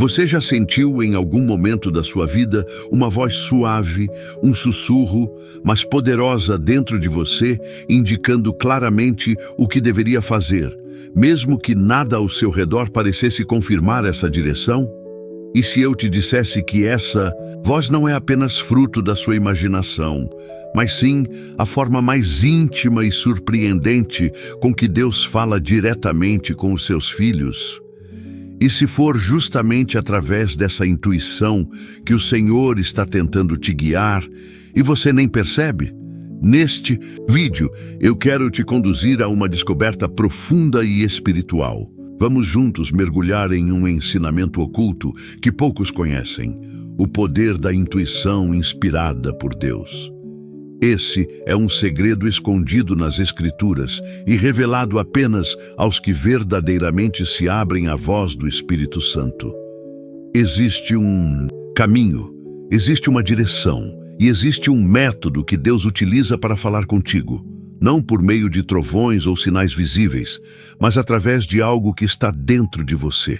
Você já sentiu em algum momento da sua vida uma voz suave, um sussurro, mas poderosa dentro de você, indicando claramente o que deveria fazer, mesmo que nada ao seu redor parecesse confirmar essa direção? E se eu te dissesse que essa voz não é apenas fruto da sua imaginação, mas sim a forma mais íntima e surpreendente com que Deus fala diretamente com os seus filhos? E se for justamente através dessa intuição que o Senhor está tentando te guiar e você nem percebe? Neste vídeo, eu quero te conduzir a uma descoberta profunda e espiritual. Vamos juntos mergulhar em um ensinamento oculto que poucos conhecem: o poder da intuição inspirada por Deus. Esse é um segredo escondido nas Escrituras e revelado apenas aos que verdadeiramente se abrem à voz do Espírito Santo. Existe um caminho, existe uma direção e existe um método que Deus utiliza para falar contigo, não por meio de trovões ou sinais visíveis, mas através de algo que está dentro de você.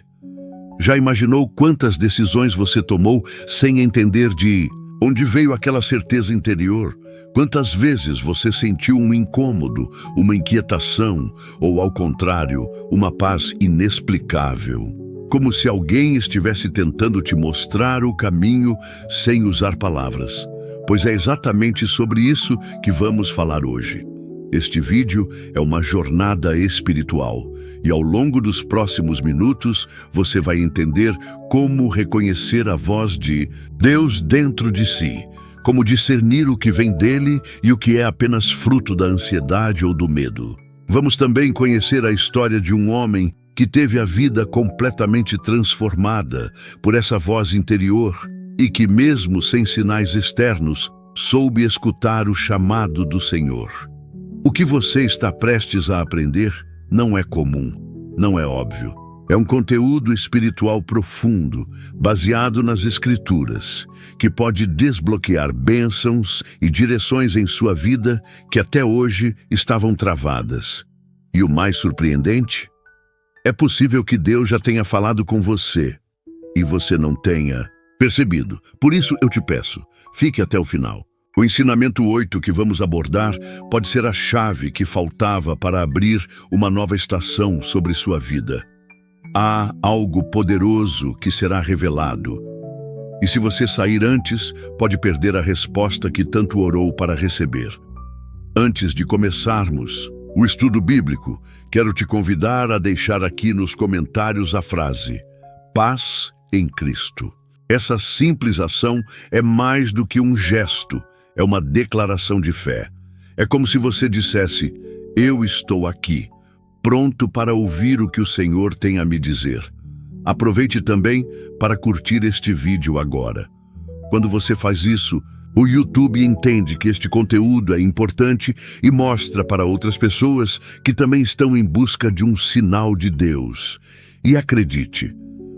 Já imaginou quantas decisões você tomou sem entender de onde veio aquela certeza interior? Quantas vezes você sentiu um incômodo, uma inquietação, ou ao contrário, uma paz inexplicável? Como se alguém estivesse tentando te mostrar o caminho sem usar palavras. Pois é exatamente sobre isso que vamos falar hoje. Este vídeo é uma jornada espiritual e ao longo dos próximos minutos você vai entender como reconhecer a voz de Deus dentro de si, como discernir o que vem dele e o que é apenas fruto da ansiedade ou do medo. Vamos também conhecer a história de um homem que teve a vida completamente transformada por essa voz interior e que, mesmo sem sinais externos, soube escutar o chamado do Senhor. O que você está prestes a aprender não é comum, não é óbvio. É um conteúdo espiritual profundo, baseado nas Escrituras, que pode desbloquear bênçãos e direções em sua vida que até hoje estavam travadas. E o mais surpreendente? É possível que Deus já tenha falado com você e você não tenha percebido. Por isso eu te peço, fique até o final. O ensinamento 8 que vamos abordar pode ser a chave que faltava para abrir uma nova estação sobre sua vida. Há algo poderoso que será revelado. E se você sair antes, pode perder a resposta que tanto orou para receber. Antes de começarmos o estudo bíblico, quero te convidar a deixar aqui nos comentários a frase: paz em Cristo. Essa simples ação é mais do que um gesto, é uma declaração de fé. É como se você dissesse: eu estou aqui, pronto para ouvir o que o Senhor tem a me dizer. Aproveite também para curtir este vídeo agora. Quando você faz isso, o YouTube entende que este conteúdo é importante e mostra para outras pessoas que também estão em busca de um sinal de Deus. E acredite,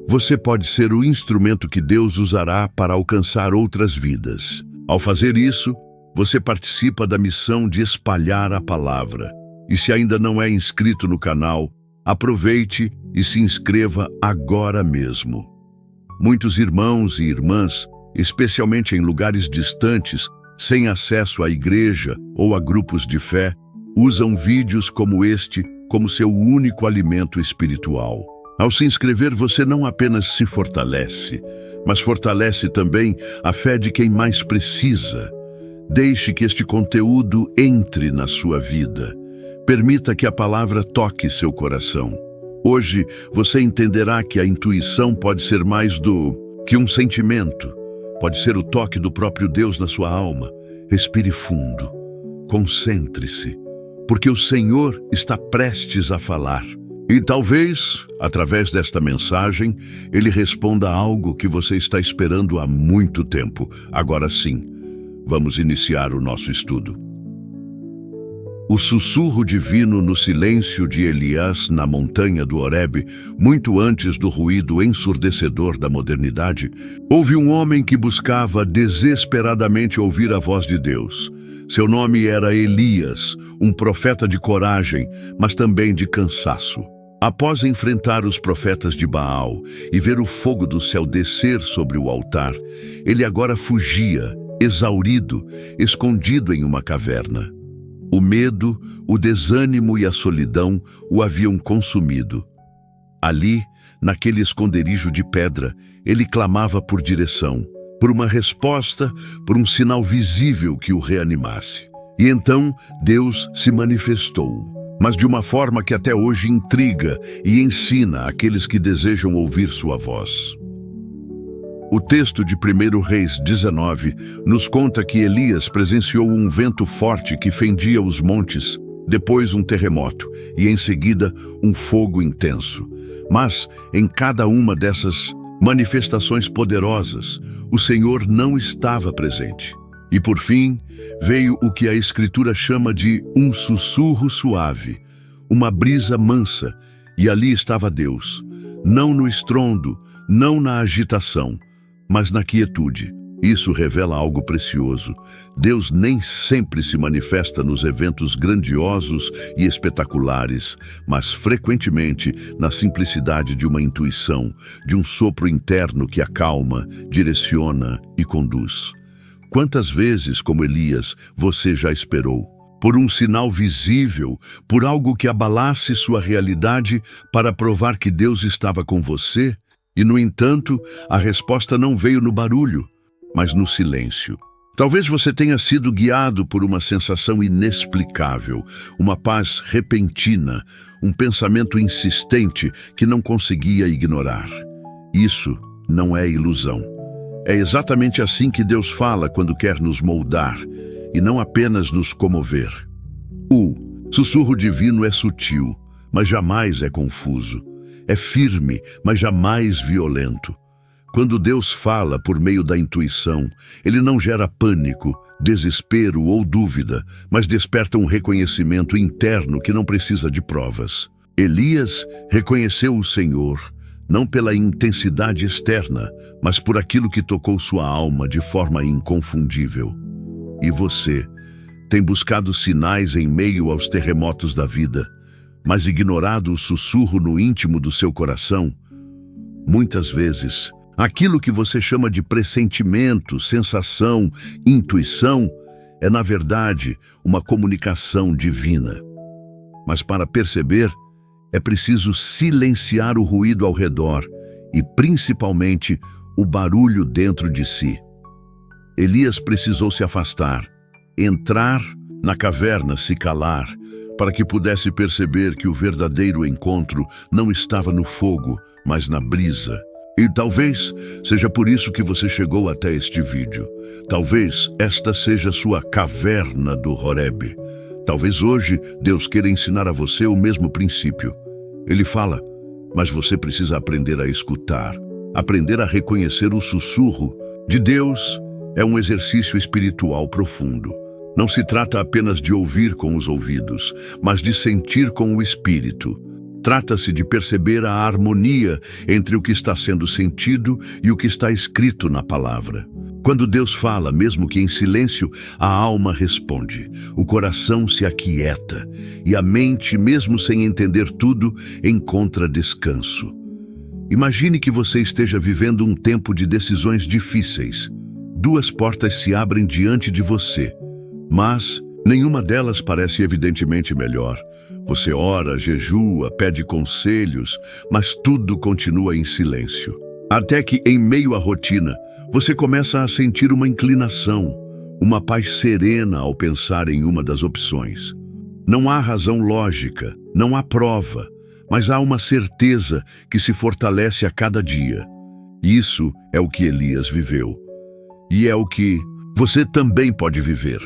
você pode ser o instrumento que Deus usará para alcançar outras vidas. Ao fazer isso, você participa da missão de espalhar a palavra. E se ainda não é inscrito no canal, aproveite e se inscreva agora mesmo. Muitos irmãos e irmãs, especialmente em lugares distantes, sem acesso à igreja ou a grupos de fé, usam vídeos como este como seu único alimento espiritual. Ao se inscrever, você não apenas se fortalece, mas fortalece também a fé de quem mais precisa. Deixe que este conteúdo entre na sua vida. Permita que a palavra toque seu coração. Hoje, você entenderá que a intuição pode ser mais do que um sentimento. Pode ser o toque do próprio Deus na sua alma. Respire fundo. Concentre-se, porque o Senhor está prestes a falar. E talvez, através desta mensagem, Ele responda algo que você está esperando há muito tempo. Agora sim, vamos iniciar o nosso estudo. O sussurro divino no silêncio de Elias na montanha do Horebe, muito antes do ruído ensurdecedor da modernidade, houve um homem que buscava desesperadamente ouvir a voz de Deus. Seu nome era Elias, um profeta de coragem, mas também de cansaço. Após enfrentar os profetas de Baal e ver o fogo do céu descer sobre o altar, ele agora fugia, exaurido, escondido em uma caverna. O medo, o desânimo e a solidão o haviam consumido. Ali, naquele esconderijo de pedra, ele clamava por direção, por uma resposta, por um sinal visível que o reanimasse. E então Deus se manifestou, mas de uma forma que até hoje intriga e ensina aqueles que desejam ouvir sua voz. O texto de 1 Reis 19 nos conta que Elias presenciou um vento forte que fendia os montes, depois um terremoto e em seguida um fogo intenso. Mas em cada uma dessas manifestações poderosas, o Senhor não estava presente. E por fim, veio o que a Escritura chama de um sussurro suave, uma brisa mansa, e ali estava Deus, não no estrondo, não na agitação, mas na quietude. Isso revela algo precioso. Deus nem sempre se manifesta nos eventos grandiosos e espetaculares, mas frequentemente na simplicidade de uma intuição, de um sopro interno que acalma, direciona e conduz. Quantas vezes, como Elias, você já esperou por um sinal visível, por algo que abalasse sua realidade para provar que Deus estava com você? E, no entanto, a resposta não veio no barulho, mas no silêncio. Talvez você tenha sido guiado por uma sensação inexplicável, uma paz repentina, um pensamento insistente que não conseguia ignorar. Isso não é ilusão. É exatamente assim que Deus fala quando quer nos moldar, e não apenas nos comover. O sussurro divino é sutil, mas jamais é confuso. É firme, mas jamais violento. Quando Deus fala por meio da intuição, ele não gera pânico, desespero ou dúvida, mas desperta um reconhecimento interno que não precisa de provas. Elias reconheceu o Senhor, não pela intensidade externa, mas por aquilo que tocou sua alma de forma inconfundível. E você tem buscado sinais em meio aos terremotos da vida, mas ignorado o sussurro no íntimo do seu coração? Muitas vezes, aquilo que você chama de pressentimento, sensação, intuição, é na verdade uma comunicação divina. Mas para perceber, é preciso silenciar o ruído ao redor e, principalmente, o barulho dentro de si. Elias precisou se afastar, entrar na caverna, se calar, para que pudesse perceber que o verdadeiro encontro não estava no fogo, mas na brisa. E talvez seja por isso que você chegou até este vídeo. Talvez esta seja sua caverna do Horebe. Talvez hoje Deus queira ensinar a você o mesmo princípio. Ele fala, mas você precisa aprender a escutar, aprender a reconhecer o sussurro de Deus. É um exercício espiritual profundo. Não se trata apenas de ouvir com os ouvidos, mas de sentir com o espírito. Trata-se de perceber a harmonia entre o que está sendo sentido e o que está escrito na palavra. Quando Deus fala, mesmo que em silêncio, a alma responde, o coração se aquieta e a mente, mesmo sem entender tudo, encontra descanso. Imagine que você esteja vivendo um tempo de decisões difíceis. Duas portas se abrem diante de você, mas nenhuma delas parece evidentemente melhor. Você ora, jejua, pede conselhos, mas tudo continua em silêncio. Até que, em meio à rotina, você começa a sentir uma inclinação, uma paz serena ao pensar em uma das opções. Não há razão lógica, não há prova, mas há uma certeza que se fortalece a cada dia. Isso é o que Elias viveu. E é o que você também pode viver.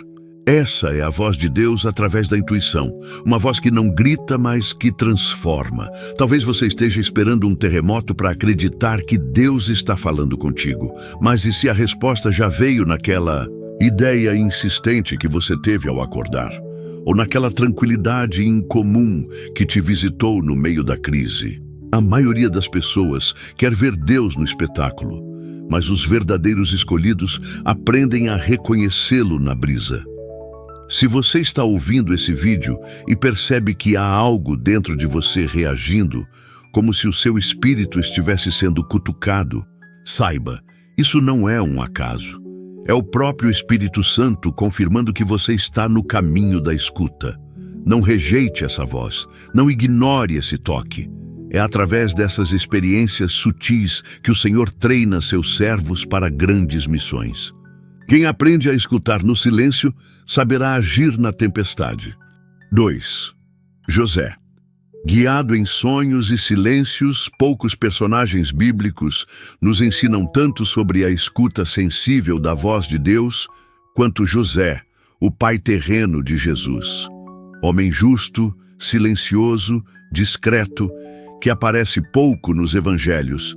Essa é a voz de Deus através da intuição, uma voz que não grita, mas que transforma. Talvez você esteja esperando um terremoto para acreditar que Deus está falando contigo, mas e se a resposta já veio naquela ideia insistente que você teve ao acordar? Ou naquela tranquilidade incomum que te visitou no meio da crise? A maioria das pessoas quer ver Deus no espetáculo, mas os verdadeiros escolhidos aprendem a reconhecê-lo na brisa. Se você está ouvindo esse vídeo e percebe que há algo dentro de você reagindo, como se o seu espírito estivesse sendo cutucado, saiba, isso não é um acaso. É o próprio Espírito Santo confirmando que você está no caminho da escuta. Não rejeite essa voz, não ignore esse toque. É através dessas experiências sutis que o Senhor treina seus servos para grandes missões. Quem aprende a escutar no silêncio, saberá agir na tempestade. 2. José. Guiado em sonhos e silêncios, poucos personagens bíblicos nos ensinam tanto sobre a escuta sensível da voz de Deus, quanto José, o pai terreno de Jesus. Homem justo, silencioso, discreto, que aparece pouco nos evangelhos,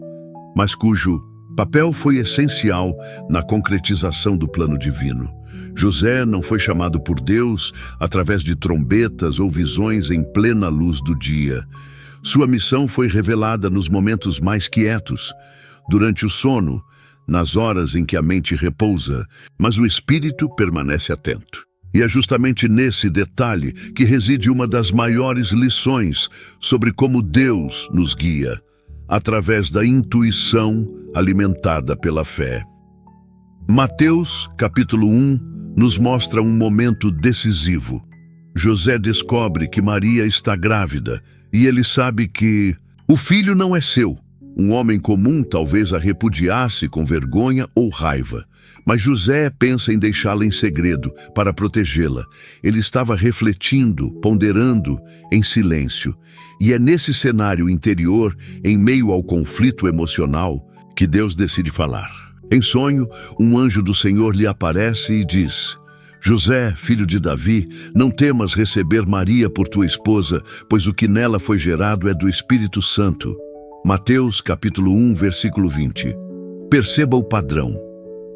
mas cujo papel foi essencial na concretização do plano divino. José não foi chamado por Deus através de trombetas ou visões em plena luz do dia. Sua missão foi revelada nos momentos mais quietos, durante o sono, nas horas em que a mente repousa, mas o espírito permanece atento. E é justamente nesse detalhe que reside uma das maiores lições sobre como Deus nos guia, através da intuição alimentada pela fé. Mateus, capítulo 1, nos mostra um momento decisivo. José descobre que Maria está grávida e ele sabe que o filho não é seu. Um homem comum talvez a repudiasse com vergonha ou raiva, mas José pensa em deixá-la em segredo para protegê-la. Ele estava refletindo, ponderando em silêncio. E é nesse cenário interior, em meio ao conflito emocional, que Deus decide falar. Em sonho, um anjo do Senhor lhe aparece e diz: José, filho de Davi, não temas receber Maria por tua esposa, pois o que nela foi gerado é do Espírito Santo. Mateus, capítulo 1, versículo 20. Perceba o padrão.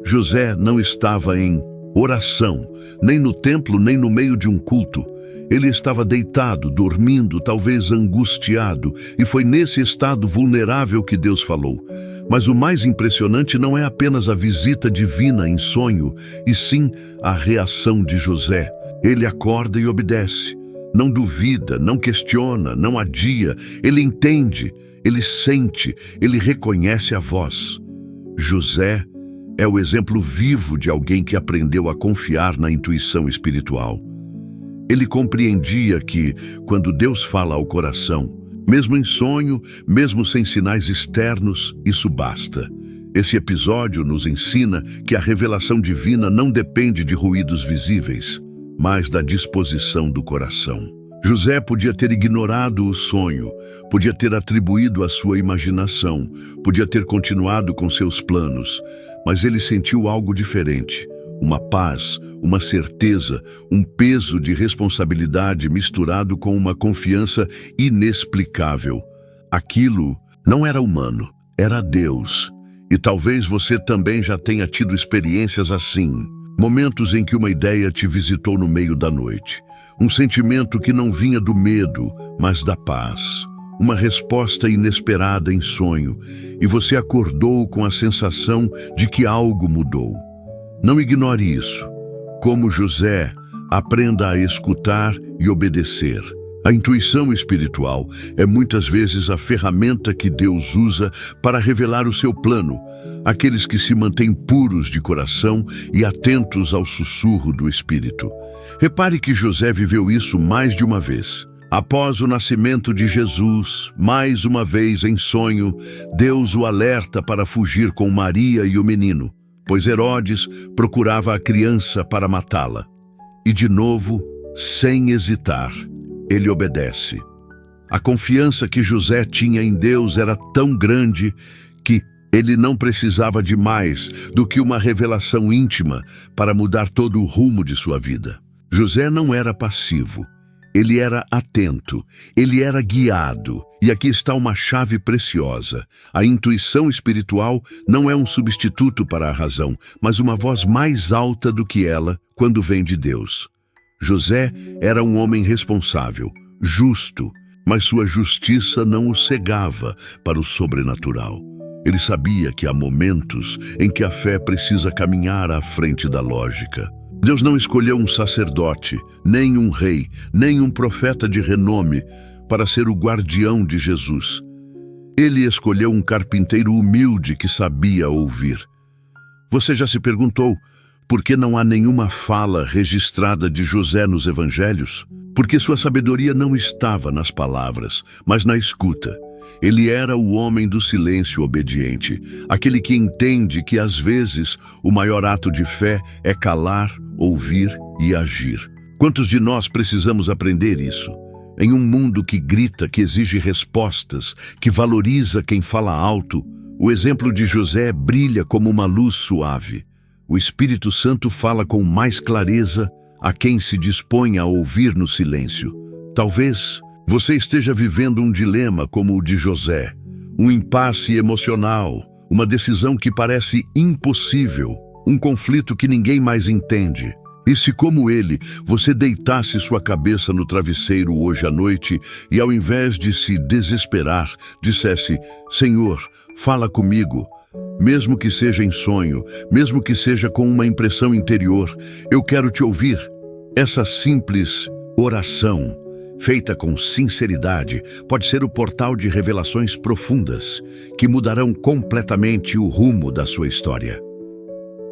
José não estava em oração, nem no templo, nem no meio de um culto. Ele estava deitado, dormindo, talvez angustiado, e foi nesse estado vulnerável que Deus falou. Mas o mais impressionante não é apenas a visita divina em sonho, e sim a reação de José. Ele acorda e obedece. Não duvida, não questiona, não adia. Ele entende, ele sente, ele reconhece a voz. José é o exemplo vivo de alguém que aprendeu a confiar na intuição espiritual. Ele compreendia que, quando Deus fala ao coração, mesmo em sonho, mesmo sem sinais externos, isso basta. Esse episódio nos ensina que a revelação divina não depende de ruídos visíveis, mas da disposição do coração. José podia ter ignorado o sonho, podia ter atribuído à sua imaginação, podia ter continuado com seus planos, mas ele sentiu algo diferente. Uma paz, uma certeza, um peso de responsabilidade misturado com uma confiança inexplicável. Aquilo não era humano, era Deus. E talvez você também já tenha tido experiências assim. Momentos em que uma ideia te visitou no meio da noite. Um sentimento que não vinha do medo, mas da paz. Uma resposta inesperada em sonho. E você acordou com a sensação de que algo mudou. Não ignore isso. Como José, aprenda a escutar e obedecer. A intuição espiritual é muitas vezes a ferramenta que Deus usa para revelar o seu plano, aqueles que se mantêm puros de coração e atentos ao sussurro do Espírito. Repare que José viveu isso mais de uma vez. Após o nascimento de Jesus, mais uma vez em sonho, Deus o alerta para fugir com Maria e o menino, pois Herodes procurava a criança para matá-la. E de novo, sem hesitar, ele obedece. A confiança que José tinha em Deus era tão grande que ele não precisava de mais do que uma revelação íntima para mudar todo o rumo de sua vida. José não era passivo, ele era atento, ele era guiado. E aqui está uma chave preciosa. A intuição espiritual não é um substituto para a razão, mas uma voz mais alta do que ela quando vem de Deus. José era um homem responsável, justo, mas sua justiça não o cegava para o sobrenatural. Ele sabia que há momentos em que a fé precisa caminhar à frente da lógica. Deus não escolheu um sacerdote, nem um rei, nem um profeta de renome para ser o guardião de Jesus. Ele escolheu um carpinteiro humilde que sabia ouvir. Você já se perguntou por que não há nenhuma fala registrada de José nos evangelhos? Porque sua sabedoria não estava nas palavras, mas na escuta. Ele era o homem do silêncio obediente, aquele que entende que às vezes o maior ato de fé é calar, ouvir e agir. Quantos de nós precisamos aprender isso? Em um mundo que grita, que exige respostas, que valoriza quem fala alto, o exemplo de José brilha como uma luz suave. O Espírito Santo fala com mais clareza a quem se dispõe a ouvir no silêncio. Talvez você esteja vivendo um dilema como o de José, um impasse emocional, uma decisão que parece impossível, um conflito que ninguém mais entende. E se, como ele, você deitasse sua cabeça no travesseiro hoje à noite e, ao invés de se desesperar, dissesse: Senhor, fala comigo, mesmo que seja em sonho, mesmo que seja com uma impressão interior, eu quero te ouvir. Essa simples oração, feita com sinceridade, pode ser o portal de revelações profundas que mudarão completamente o rumo da sua história.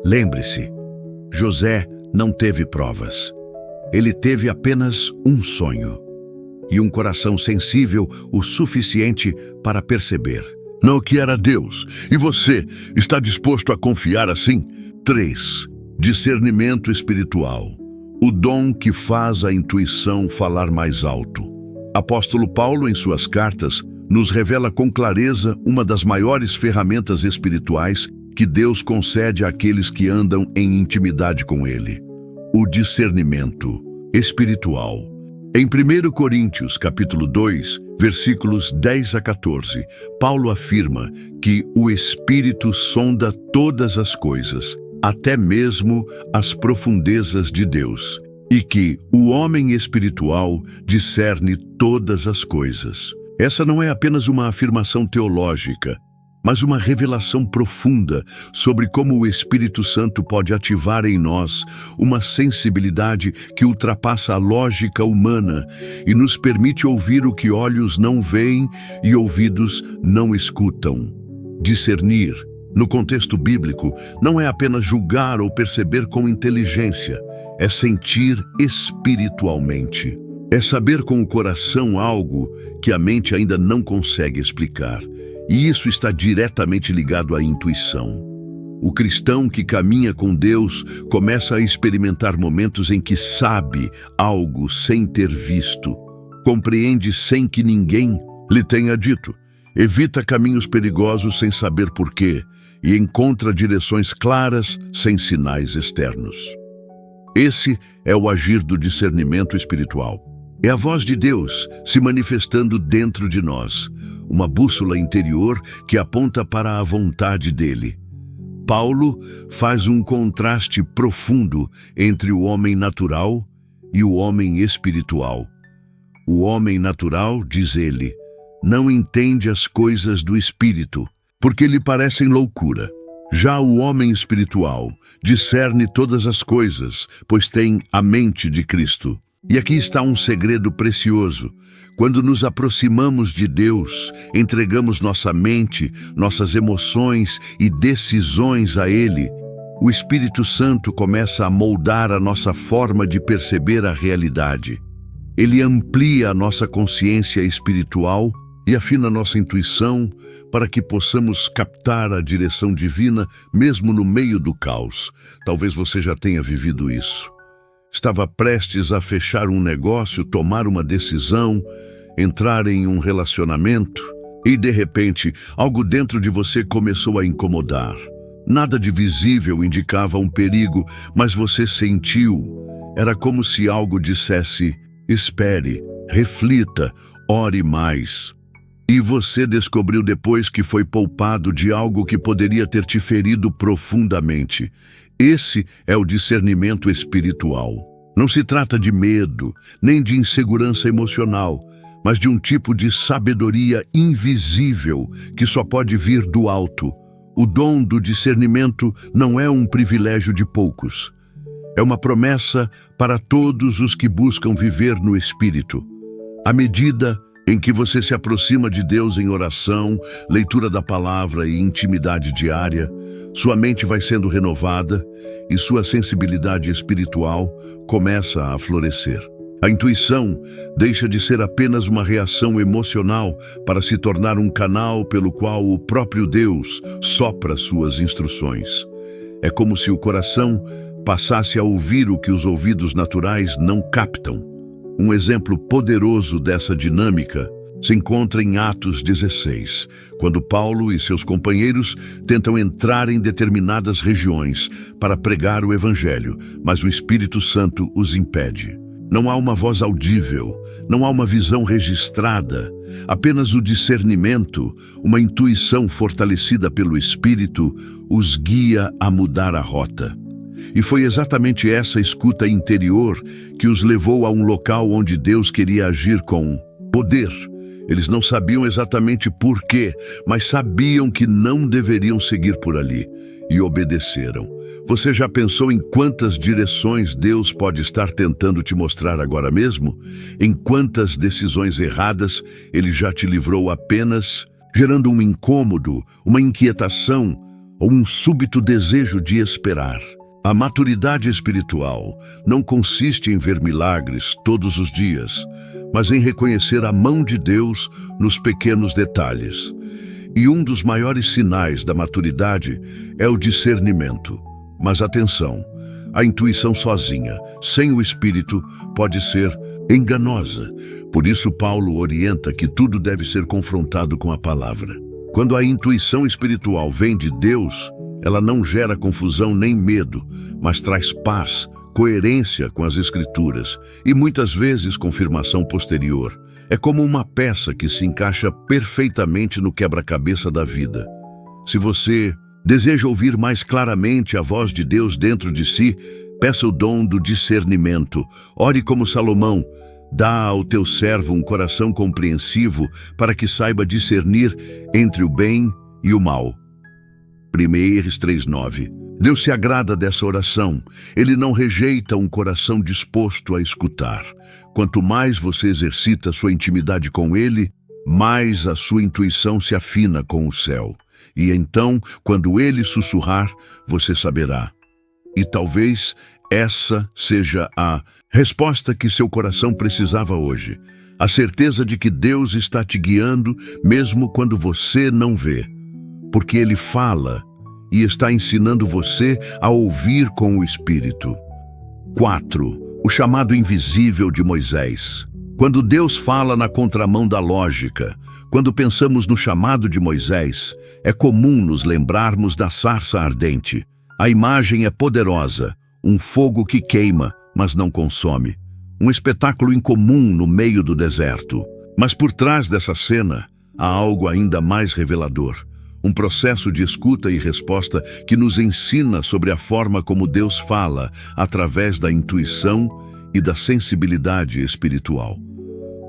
Lembre-se, José não teve provas. Ele teve apenas um sonho e um coração sensível o suficiente para perceber no que era Deus. E você está disposto a confiar assim? 3. Discernimento espiritual. O dom que faz a intuição falar mais alto. Apóstolo Paulo, em suas cartas, nos revela com clareza uma das maiores ferramentas espirituais que Deus concede àqueles que andam em intimidade com Ele: o discernimento espiritual. Em 1 Coríntios, capítulo 2, versículos 10 a 14, Paulo afirma que o Espírito sonda todas as coisas, até mesmo as profundezas de Deus, e que o homem espiritual discerne todas as coisas. Essa não é apenas uma afirmação teológica, mas uma revelação profunda sobre como o Espírito Santo pode ativar em nós uma sensibilidade que ultrapassa a lógica humana e nos permite ouvir o que olhos não veem e ouvidos não escutam. Discernir, no contexto bíblico, não é apenas julgar ou perceber com inteligência, é sentir espiritualmente. É saber com o coração algo que a mente ainda não consegue explicar. E isso está diretamente ligado à intuição. O cristão que caminha com Deus começa a experimentar momentos em que sabe algo sem ter visto, compreende sem que ninguém lhe tenha dito, evita caminhos perigosos sem saber porquê e encontra direções claras sem sinais externos. Esse é o agir do discernimento espiritual. É a voz de Deus se manifestando dentro de nós, uma bússola interior que aponta para a vontade dele. Paulo faz um contraste profundo entre o homem natural e o homem espiritual. O homem natural, diz ele, não entende as coisas do espírito, porque lhe parecem loucura. Já o homem espiritual discerne todas as coisas, pois tem a mente de Cristo. E aqui está um segredo precioso. Quando nos aproximamos de Deus, entregamos nossa mente, nossas emoções e decisões a Ele, o Espírito Santo começa a moldar a nossa forma de perceber a realidade. Ele amplia a nossa consciência espiritual e afina nossa intuição para que possamos captar a direção divina mesmo no meio do caos. Talvez você já tenha vivido isso. Estava prestes a fechar um negócio, tomar uma decisão, entrar em um relacionamento e, de repente, algo dentro de você começou a incomodar. Nada de visível indicava um perigo, mas você sentiu. Era como se algo dissesse: espere, reflita, ore mais. E você descobriu depois que foi poupado de algo que poderia ter te ferido profundamente. Esse é o discernimento espiritual. Não se trata de medo, nem de insegurança emocional, mas de um tipo de sabedoria invisível que só pode vir do alto. O dom do discernimento não é um privilégio de poucos. É uma promessa para todos os que buscam viver no Espírito. À medida em que você se aproxima de Deus em oração, leitura da palavra e intimidade diária, sua mente vai sendo renovada e sua sensibilidade espiritual começa a florescer. A intuição deixa de ser apenas uma reação emocional para se tornar um canal pelo qual o próprio Deus sopra suas instruções. É como se o coração passasse a ouvir o que os ouvidos naturais não captam. Um exemplo poderoso dessa dinâmica se encontra em Atos 16, quando Paulo e seus companheiros tentam entrar em determinadas regiões para pregar o Evangelho, mas o Espírito Santo os impede. Não há uma voz audível, não há uma visão registrada, apenas o discernimento, uma intuição fortalecida pelo Espírito, os guia a mudar a rota. E foi exatamente essa escuta interior que os levou a um local onde Deus queria agir com poder. Eles não sabiam exatamente por quê, mas sabiam que não deveriam seguir por ali e obedeceram. Você já pensou em quantas direções Deus pode estar tentando te mostrar agora mesmo? Em quantas decisões erradas Ele já te livrou apenas gerando um incômodo, uma inquietação ou um súbito desejo de esperar? A maturidade espiritual não consiste em ver milagres todos os dias, mas em reconhecer a mão de Deus nos pequenos detalhes. E um dos maiores sinais da maturidade é o discernimento. Mas atenção, a intuição sozinha, sem o Espírito, pode ser enganosa. Por isso Paulo orienta que tudo deve ser confrontado com a palavra. Quando a intuição espiritual vem de Deus, ela não gera confusão nem medo, mas traz paz, coerência com as Escrituras e muitas vezes confirmação posterior. É como uma peça que se encaixa perfeitamente no quebra-cabeça da vida. Se você deseja ouvir mais claramente a voz de Deus dentro de si, peça o dom do discernimento. Ore como Salomão. Dá ao teu servo um coração compreensivo para que saiba discernir entre o bem e o mal. 1 3:9. Deus se agrada dessa oração. Ele não rejeita um coração disposto a escutar. Quanto mais você exercita sua intimidade com Ele, mais a sua intuição se afina com o céu. E então, quando Ele sussurrar, você saberá. E talvez essa seja a resposta que seu coração precisava hoje. A certeza de que Deus está te guiando, mesmo quando você não vê. Porque Ele fala e está ensinando você a ouvir com o Espírito. 4. O chamado invisível de Moisés. Quando Deus fala na contramão da lógica, quando pensamos no chamado de Moisés, é comum nos lembrarmos da sarça ardente. A imagem é poderosa, um fogo que queima, mas não consome. Um espetáculo incomum no meio do deserto. Mas por trás dessa cena, há algo ainda mais revelador. Um processo de escuta e resposta que nos ensina sobre a forma como Deus fala através da intuição e da sensibilidade espiritual.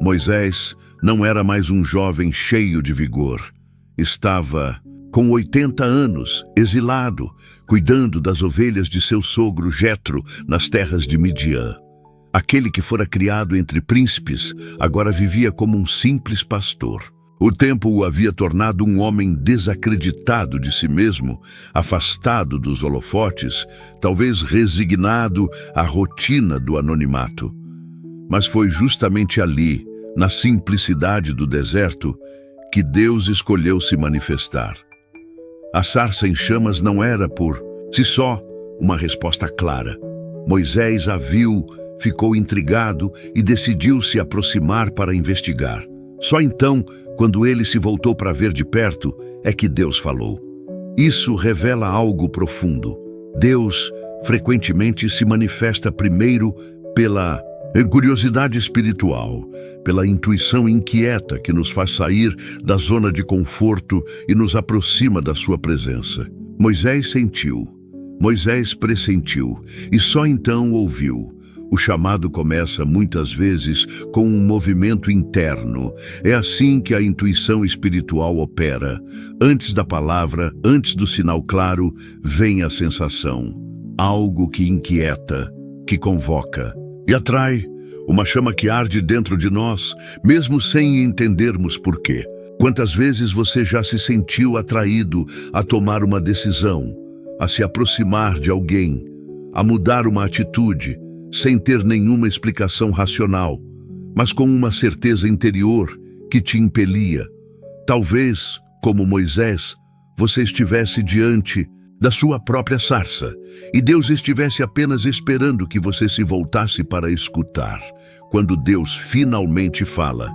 Moisés não era mais um jovem cheio de vigor. Estava com 80 anos, exilado, cuidando das ovelhas de seu sogro Jetro nas terras de Midian. Aquele que fora criado entre príncipes agora vivia como um simples pastor. O tempo o havia tornado um homem desacreditado de si mesmo, afastado dos holofotes, talvez resignado à rotina do anonimato. Mas foi justamente ali, na simplicidade do deserto, que Deus escolheu se manifestar. A sarça em chamas não era, por si só, uma resposta clara. Moisés a viu, ficou intrigado e decidiu se aproximar para investigar. Só então, quando ele se voltou para ver de perto, é que Deus falou. Isso revela algo profundo. Deus frequentemente se manifesta primeiro pela curiosidade espiritual, pela intuição inquieta que nos faz sair da zona de conforto e nos aproxima da sua presença. Moisés sentiu, Moisés pressentiu e só então ouviu. O chamado começa muitas vezes com um movimento interno. É assim que a intuição espiritual opera. Antes da palavra, antes do sinal claro, vem a sensação. Algo que inquieta, que convoca e atrai, uma chama que arde dentro de nós, mesmo sem entendermos por quê. Quantas vezes você já se sentiu atraído a tomar uma decisão, a se aproximar de alguém, a mudar uma atitude, sem ter nenhuma explicação racional, mas com uma certeza interior que te impelia? Talvez, como Moisés, você estivesse diante da sua própria sarça e Deus estivesse apenas esperando que você se voltasse para escutar. Quando Deus finalmente fala,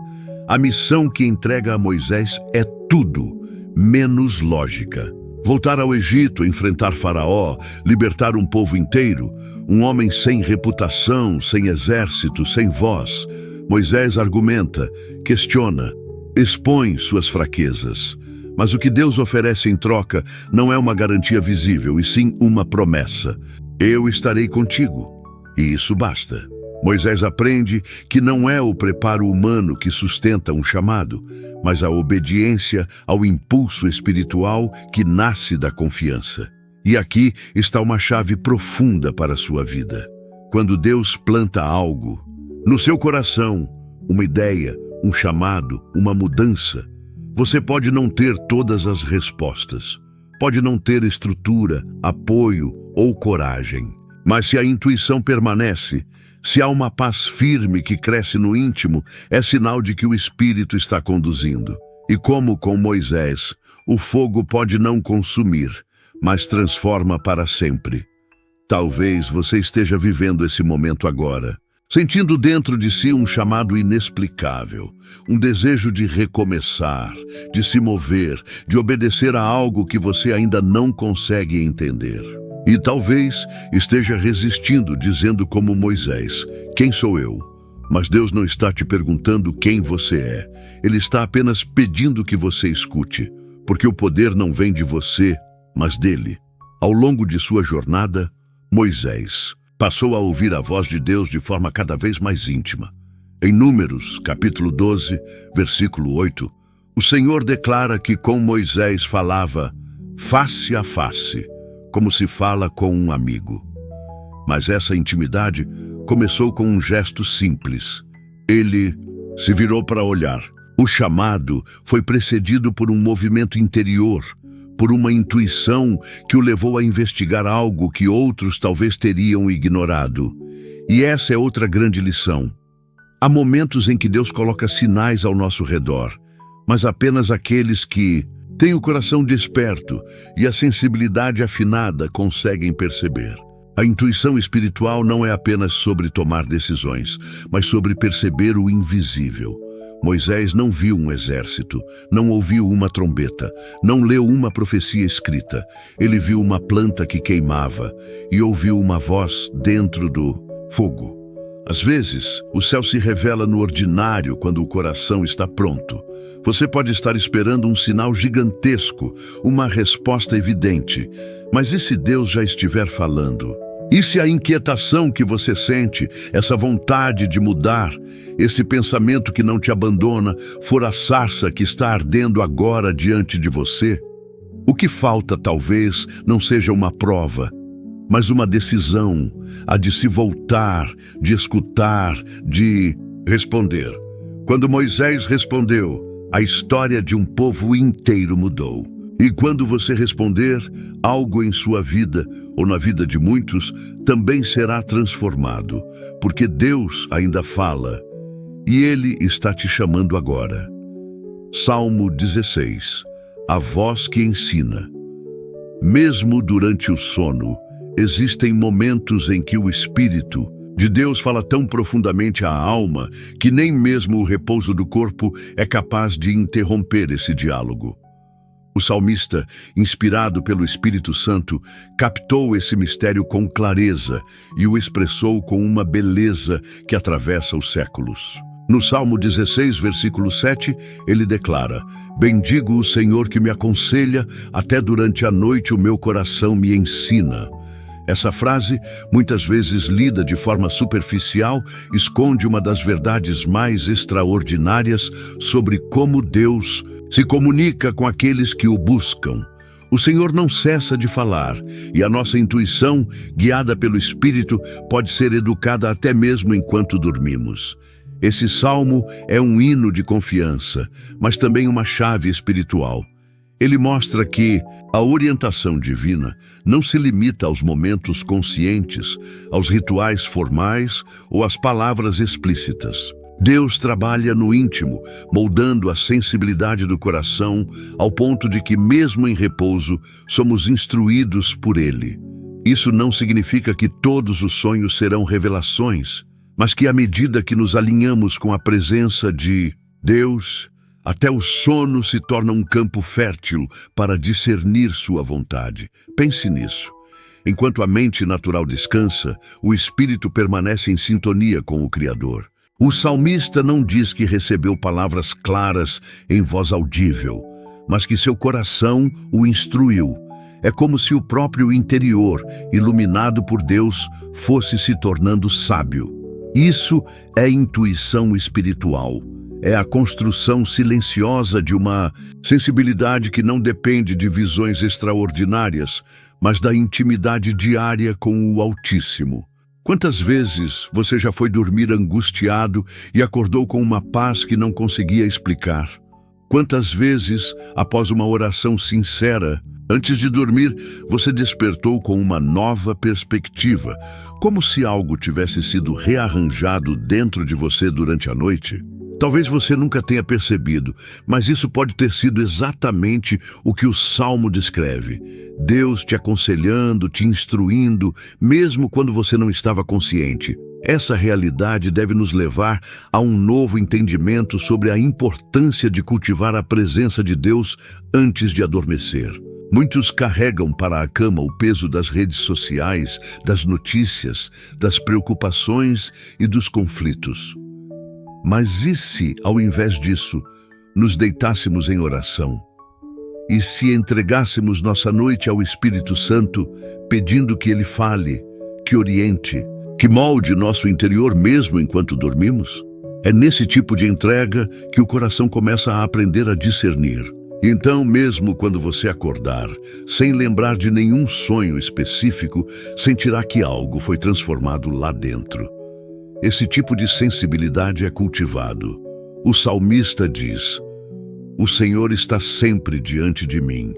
a missão que entrega a Moisés é tudo menos lógica. Voltar ao Egito, enfrentar Faraó, libertar um povo inteiro, um homem sem reputação, sem exército, sem voz. Moisés argumenta, questiona, expõe suas fraquezas. Mas o que Deus oferece em troca não é uma garantia visível, e sim uma promessa. Eu estarei contigo. E isso basta. Moisés aprende que não é o preparo humano que sustenta um chamado, mas a obediência ao impulso espiritual que nasce da confiança. E aqui está uma chave profunda para a sua vida. Quando Deus planta algo no seu coração, uma ideia, um chamado, uma mudança, você pode não ter todas as respostas, pode não ter estrutura, apoio ou coragem, mas se a intuição permanece, se há uma paz firme que cresce no íntimo, é sinal de que o Espírito está conduzindo. E como com Moisés, o fogo pode não consumir, mas transforma para sempre. Talvez você esteja vivendo esse momento agora, sentindo dentro de si um chamado inexplicável, um desejo de recomeçar, de se mover, de obedecer a algo que você ainda não consegue entender. E talvez esteja resistindo, dizendo como Moisés, quem sou eu? Mas Deus não está te perguntando quem você é. Ele está apenas pedindo que você escute, porque o poder não vem de você, mas dele. Ao longo de sua jornada, Moisés passou a ouvir a voz de Deus de forma cada vez mais íntima. Em Números, capítulo 12, versículo 8, o Senhor declara que com Moisés falava face a face, como se fala com um amigo. Mas essa intimidade começou com um gesto simples. Ele se virou para olhar. O chamado foi precedido por um movimento interior, por uma intuição que o levou a investigar algo que outros talvez teriam ignorado. E essa é outra grande lição. Há momentos em que Deus coloca sinais ao nosso redor, mas apenas aqueles que têm o coração desperto e a sensibilidade afinada conseguem perceber. A intuição espiritual não é apenas sobre tomar decisões, mas sobre perceber o invisível. Moisés não viu um exército, não ouviu uma trombeta, não leu uma profecia escrita. Ele viu uma planta que queimava e ouviu uma voz dentro do fogo. Às vezes, o céu se revela no ordinário quando o coração está pronto. Você pode estar esperando um sinal gigantesco, uma resposta evidente. Mas e se Deus já estiver falando? E se a inquietação que você sente, essa vontade de mudar, esse pensamento que não te abandona, for a sarça que está ardendo agora diante de você? O que falta talvez não seja uma prova, mas uma decisão, a de se voltar, de escutar, de responder. Quando Moisés respondeu, a história de um povo inteiro mudou. E quando você responder, algo em sua vida, ou na vida de muitos, também será transformado, porque Deus ainda fala, e Ele está te chamando agora. Salmo 16. A voz que ensina. Mesmo durante o sono, existem momentos em que o Espírito de Deus fala tão profundamente à alma que nem mesmo o repouso do corpo é capaz de interromper esse diálogo. O salmista, inspirado pelo Espírito Santo, captou esse mistério com clareza e o expressou com uma beleza que atravessa os séculos. No Salmo 16, versículo 7, ele declara: bendigo o Senhor que me aconselha, até durante a noite o meu coração me ensina. Essa frase, muitas vezes lida de forma superficial, esconde uma das verdades mais extraordinárias sobre como Deus se comunica com aqueles que o buscam. O Senhor não cessa de falar, e a nossa intuição, guiada pelo Espírito, pode ser educada até mesmo enquanto dormimos. Esse salmo é um hino de confiança, mas também uma chave espiritual. Ele mostra que a orientação divina não se limita aos momentos conscientes, aos rituais formais ou às palavras explícitas. Deus trabalha no íntimo, moldando a sensibilidade do coração ao ponto de que, mesmo em repouso, somos instruídos por Ele. Isso não significa que todos os sonhos serão revelações, mas que à medida que nos alinhamos com a presença de Deus, até o sono se torna um campo fértil para discernir sua vontade. Pense nisso. Enquanto a mente natural descansa, o espírito permanece em sintonia com o Criador. O salmista não diz que recebeu palavras claras em voz audível, mas que seu coração o instruiu. É como se o próprio interior, iluminado por Deus, fosse se tornando sábio. Isso é intuição espiritual. É a construção silenciosa de uma sensibilidade que não depende de visões extraordinárias, mas da intimidade diária com o Altíssimo. Quantas vezes você já foi dormir angustiado e acordou com uma paz que não conseguia explicar? Quantas vezes, após uma oração sincera, antes de dormir, você despertou com uma nova perspectiva, como se algo tivesse sido rearranjado dentro de você durante a noite? Talvez você nunca tenha percebido, mas isso pode ter sido exatamente o que o Salmo descreve. Deus te aconselhando, te instruindo, mesmo quando você não estava consciente. Essa realidade deve nos levar a um novo entendimento sobre a importância de cultivar a presença de Deus antes de adormecer. Muitos carregam para a cama o peso das redes sociais, das notícias, das preocupações e dos conflitos. Mas e se, ao invés disso, nos deitássemos em oração? E se entregássemos nossa noite ao Espírito Santo, pedindo que Ele fale, que oriente, que molde nosso interior mesmo enquanto dormimos? É nesse tipo de entrega que o coração começa a aprender a discernir. Então, mesmo quando você acordar, sem lembrar de nenhum sonho específico, sentirá que algo foi transformado lá dentro. Esse tipo de sensibilidade é cultivado. O salmista diz: "O Senhor está sempre diante de mim.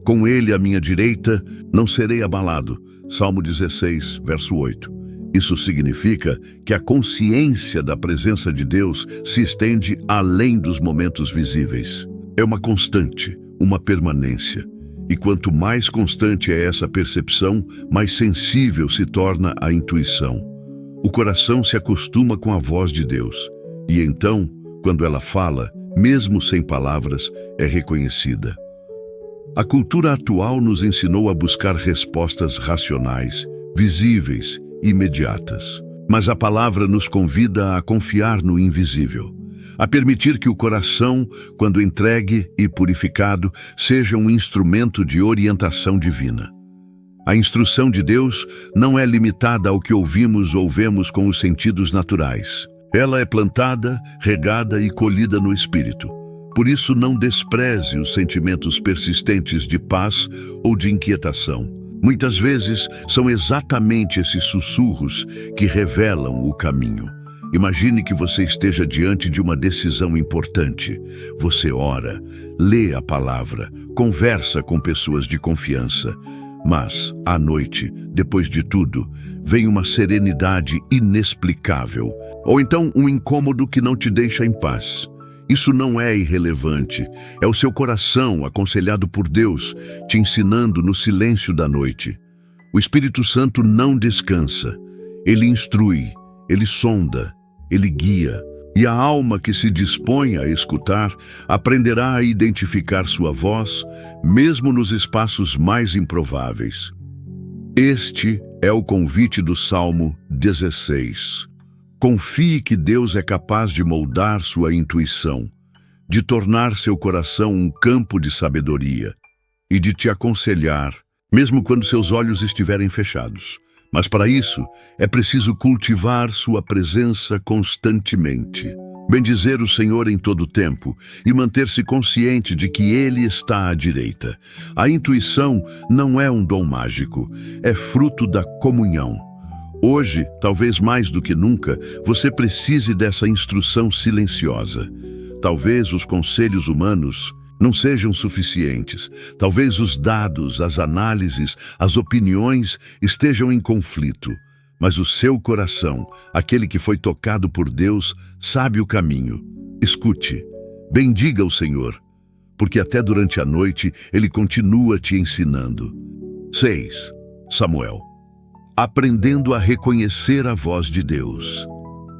Com Ele à minha direita, não serei abalado." Salmo 16, verso 8. Isso significa que a consciência da presença de Deus se estende além dos momentos visíveis. É uma constante, uma permanência. E quanto mais constante é essa percepção, mais sensível se torna a intuição. O coração se acostuma com a voz de Deus, e então, quando ela fala, mesmo sem palavras, é reconhecida. A cultura atual nos ensinou a buscar respostas racionais, visíveis, imediatas. Mas a palavra nos convida a confiar no invisível, a permitir que o coração, quando entregue e purificado, seja um instrumento de orientação divina. A instrução de Deus não é limitada ao que ouvimos ou vemos com os sentidos naturais. Ela é plantada, regada e colhida no Espírito. Por isso, não despreze os sentimentos persistentes de paz ou de inquietação. Muitas vezes, são exatamente esses sussurros que revelam o caminho. Imagine que você esteja diante de uma decisão importante. Você ora, lê a palavra, conversa com pessoas de confiança. Mas, à noite, depois de tudo, vem uma serenidade inexplicável, ou então um incômodo que não te deixa em paz. Isso não é irrelevante, é o seu coração, aconselhado por Deus, te ensinando no silêncio da noite. O Espírito Santo não descansa, ele instrui, ele sonda, ele guia. E a alma que se dispõe a escutar aprenderá a identificar sua voz, mesmo nos espaços mais improváveis. Este é o convite do Salmo 16. Confie que Deus é capaz de moldar sua intuição, de tornar seu coração um campo de sabedoria e de te aconselhar, mesmo quando seus olhos estiverem fechados. Mas para isso, é preciso cultivar sua presença constantemente. Bendizer o Senhor em todo o tempo e manter-se consciente de que Ele está à direita. A intuição não é um dom mágico, é fruto da comunhão. Hoje, talvez mais do que nunca, você precise dessa instrução silenciosa. Talvez os conselhos humanos não sejam suficientes. Talvez os dados, as análises, as opiniões estejam em conflito. Mas o seu coração, aquele que foi tocado por Deus, sabe o caminho. Escute, bendiga o Senhor, porque até durante a noite Ele continua te ensinando. 6. Samuel. Aprendendo a reconhecer a voz de Deus.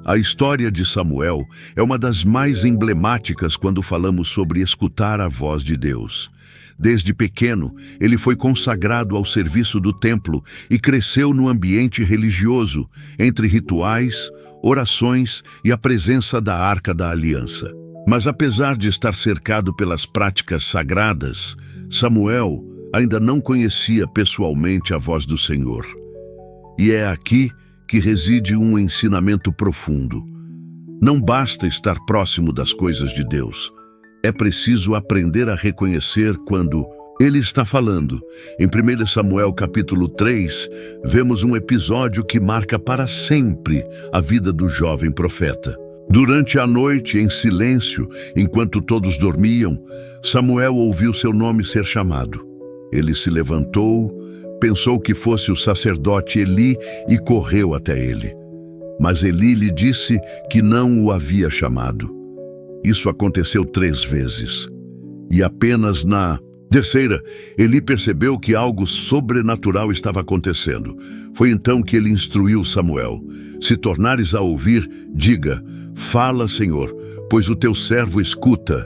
A história de Samuel é uma das mais emblemáticas quando falamos sobre escutar a voz de Deus. Desde pequeno, ele foi consagrado ao serviço do templo e cresceu no ambiente religioso, entre rituais, orações e a presença da Arca da Aliança. Mas apesar de estar cercado pelas práticas sagradas, Samuel ainda não conhecia pessoalmente a voz do Senhor. E é aqui que reside um ensinamento profundo. Não basta estar próximo das coisas de Deus. É preciso aprender a reconhecer quando Ele está falando. Em 1 Samuel capítulo 3, vemos um episódio que marca para sempre a vida do jovem profeta. Durante a noite, em silêncio, enquanto todos dormiam, Samuel ouviu seu nome ser chamado. Ele se levantou, pensou que fosse o sacerdote Eli e correu até ele. Mas Eli lhe disse que não o havia chamado. Isso aconteceu 3 vezes. E apenas na terceira, Eli percebeu que algo sobrenatural estava acontecendo. Foi então que ele instruiu Samuel: se tornares a ouvir, diga, fala, Senhor, pois o teu servo escuta.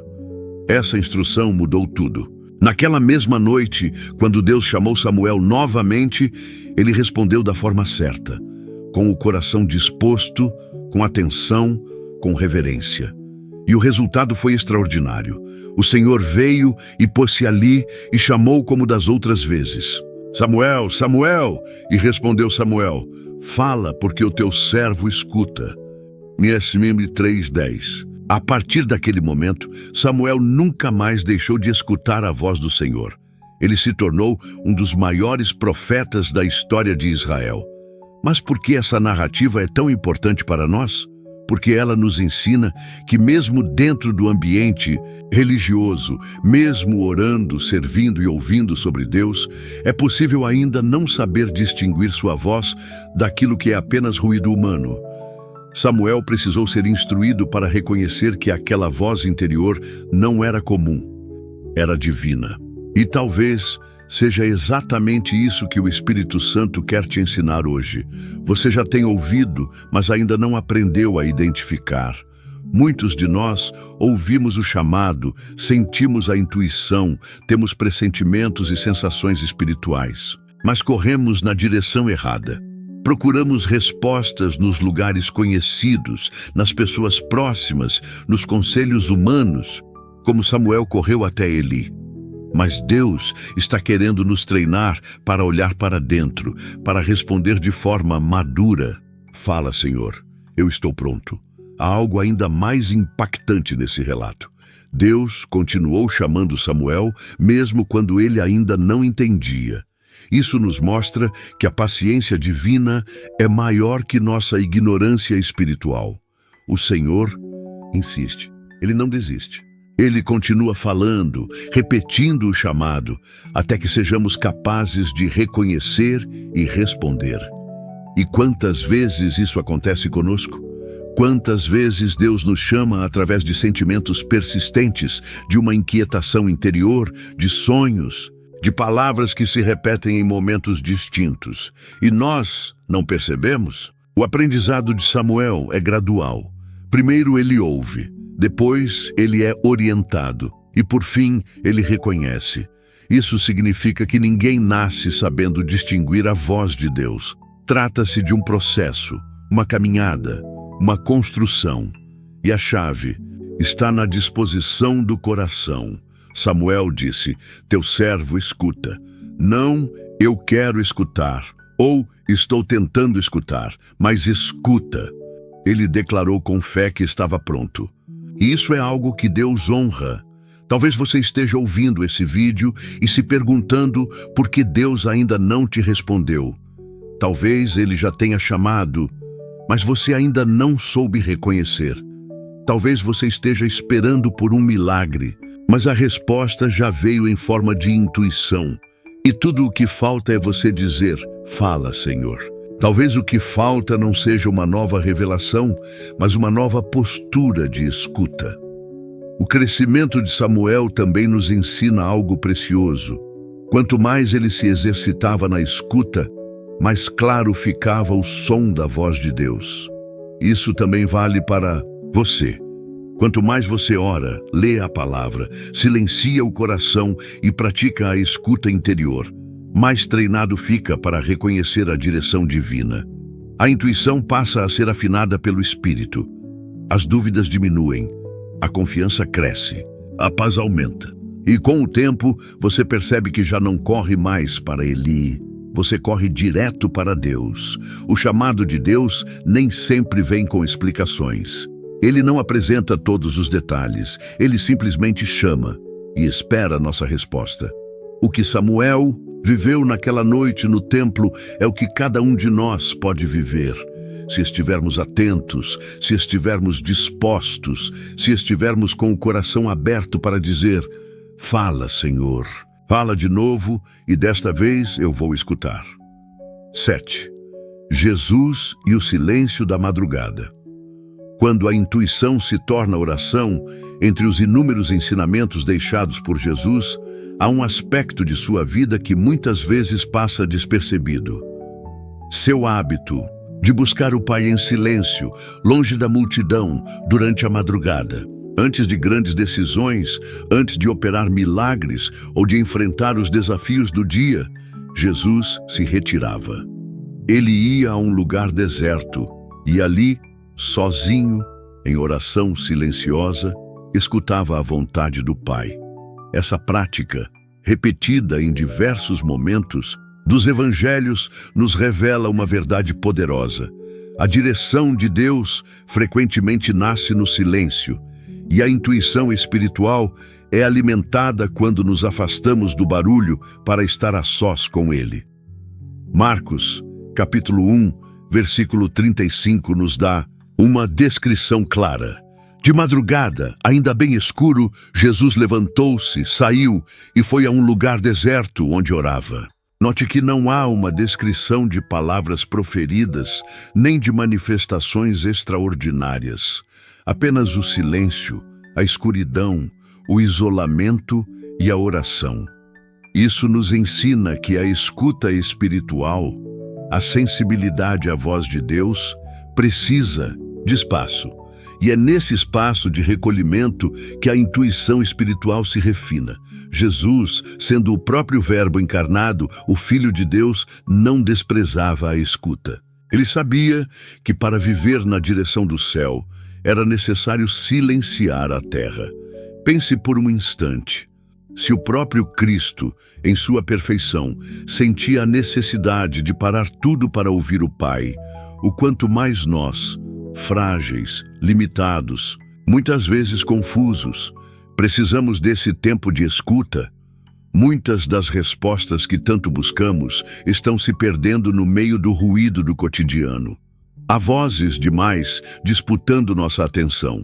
Essa instrução mudou tudo. Naquela mesma noite, quando Deus chamou Samuel novamente, ele respondeu da forma certa, com o coração disposto, com atenção, com reverência. E o resultado foi extraordinário. O Senhor veio e pôs-se ali e chamou como das outras vezes. Samuel, Samuel! E respondeu Samuel: fala, porque o teu servo escuta. Miesmim 3:10. A partir daquele momento, Samuel nunca mais deixou de escutar a voz do Senhor. Ele se tornou um dos maiores profetas da história de Israel. Mas por que essa narrativa é tão importante para nós? Porque ela nos ensina que mesmo dentro do ambiente religioso, mesmo orando, servindo e ouvindo sobre Deus, é possível ainda não saber distinguir sua voz daquilo que é apenas ruído humano. Samuel precisou ser instruído para reconhecer que aquela voz interior não era comum, era divina. E talvez seja exatamente isso que o Espírito Santo quer te ensinar hoje. Você já tem ouvido, mas ainda não aprendeu a identificar. Muitos de nós ouvimos o chamado, sentimos a intuição, temos pressentimentos e sensações espirituais, mas corremos na direção errada. Procuramos respostas nos lugares conhecidos, nas pessoas próximas, nos conselhos humanos, como Samuel correu até Eli. Mas Deus está querendo nos treinar para olhar para dentro, para responder de forma madura. Fala, Senhor, eu estou pronto. Há algo ainda mais impactante nesse relato. Deus continuou chamando Samuel, mesmo quando ele ainda não entendia. Isso nos mostra que a paciência divina é maior que nossa ignorância espiritual. O Senhor insiste, Ele não desiste. Ele continua falando, repetindo o chamado, até que sejamos capazes de reconhecer e responder. E quantas vezes isso acontece conosco? Quantas vezes Deus nos chama através de sentimentos persistentes, de uma inquietação interior, de sonhos, de palavras que se repetem em momentos distintos, e nós não percebemos? O aprendizado de Samuel é gradual. Primeiro ele ouve, depois ele é orientado e, por fim, ele reconhece. Isso significa que ninguém nasce sabendo distinguir a voz de Deus. Trata-se de um processo, uma caminhada, uma construção. E a chave está na disposição do coração. Samuel disse: teu servo escuta. Não, eu quero escutar, ou estou tentando escutar, mas escuta. Ele declarou com fé que estava pronto. E isso é algo que Deus honra. Talvez você esteja ouvindo esse vídeo e se perguntando por que Deus ainda não te respondeu. Talvez Ele já tenha chamado, mas você ainda não soube reconhecer. Talvez você esteja esperando por um milagre, mas a resposta já veio em forma de intuição. E tudo o que falta é você dizer, fala, Senhor. Talvez o que falta não seja uma nova revelação, mas uma nova postura de escuta. O crescimento de Samuel também nos ensina algo precioso. Quanto mais ele se exercitava na escuta, mais claro ficava o som da voz de Deus. Isso também vale para você. Quanto mais você ora, lê a palavra, silencia o coração e pratica a escuta interior, mais treinado fica para reconhecer a direção divina. A intuição passa a ser afinada pelo Espírito. As dúvidas diminuem, a confiança cresce, a paz aumenta. E com o tempo, você percebe que já não corre mais para Eli, você corre direto para Deus. O chamado de Deus nem sempre vem com explicações. Ele não apresenta todos os detalhes, ele simplesmente chama e espera a nossa resposta. O que Samuel viveu naquela noite no templo é o que cada um de nós pode viver. Se estivermos atentos, se estivermos dispostos, se estivermos com o coração aberto para dizer, fala, Senhor. Fala de novo e desta vez eu vou escutar. 7. Jesus e o silêncio da madrugada. Quando a intuição se torna oração, entre os inúmeros ensinamentos deixados por Jesus, há um aspecto de sua vida que muitas vezes passa despercebido. Seu hábito de buscar o Pai em silêncio, longe da multidão, durante a madrugada. Antes de grandes decisões, antes de operar milagres ou de enfrentar os desafios do dia, Jesus se retirava. Ele ia a um lugar deserto e ali, sozinho, em oração silenciosa, escutava a vontade do Pai. Essa prática, repetida em diversos momentos, dos evangelhos nos revela uma verdade poderosa. A direção de Deus frequentemente nasce no silêncio, e a intuição espiritual é alimentada quando nos afastamos do barulho para estar a sós com Ele. Marcos, capítulo 1, versículo 35, nos dá uma descrição clara. De madrugada, ainda bem escuro, Jesus levantou-se, saiu e foi a um lugar deserto onde orava. Note que não há uma descrição de palavras proferidas, nem de manifestações extraordinárias. Apenas o silêncio, a escuridão, o isolamento e a oração. Isso nos ensina que a escuta espiritual, a sensibilidade à voz de Deus, precisa de espaço. E é nesse espaço de recolhimento que a intuição espiritual se refina. Jesus, sendo o próprio Verbo encarnado, o Filho de Deus, não desprezava a escuta. Ele sabia que para viver na direção do céu, era necessário silenciar a terra. Pense por um instante. Se o próprio Cristo, em sua perfeição, sentia a necessidade de parar tudo para ouvir o Pai, o quanto mais nós, frágeis, limitados, muitas vezes confusos, precisamos desse tempo de escuta. Muitas das respostas que tanto buscamos estão se perdendo no meio do ruído do cotidiano. Há vozes demais disputando nossa atenção.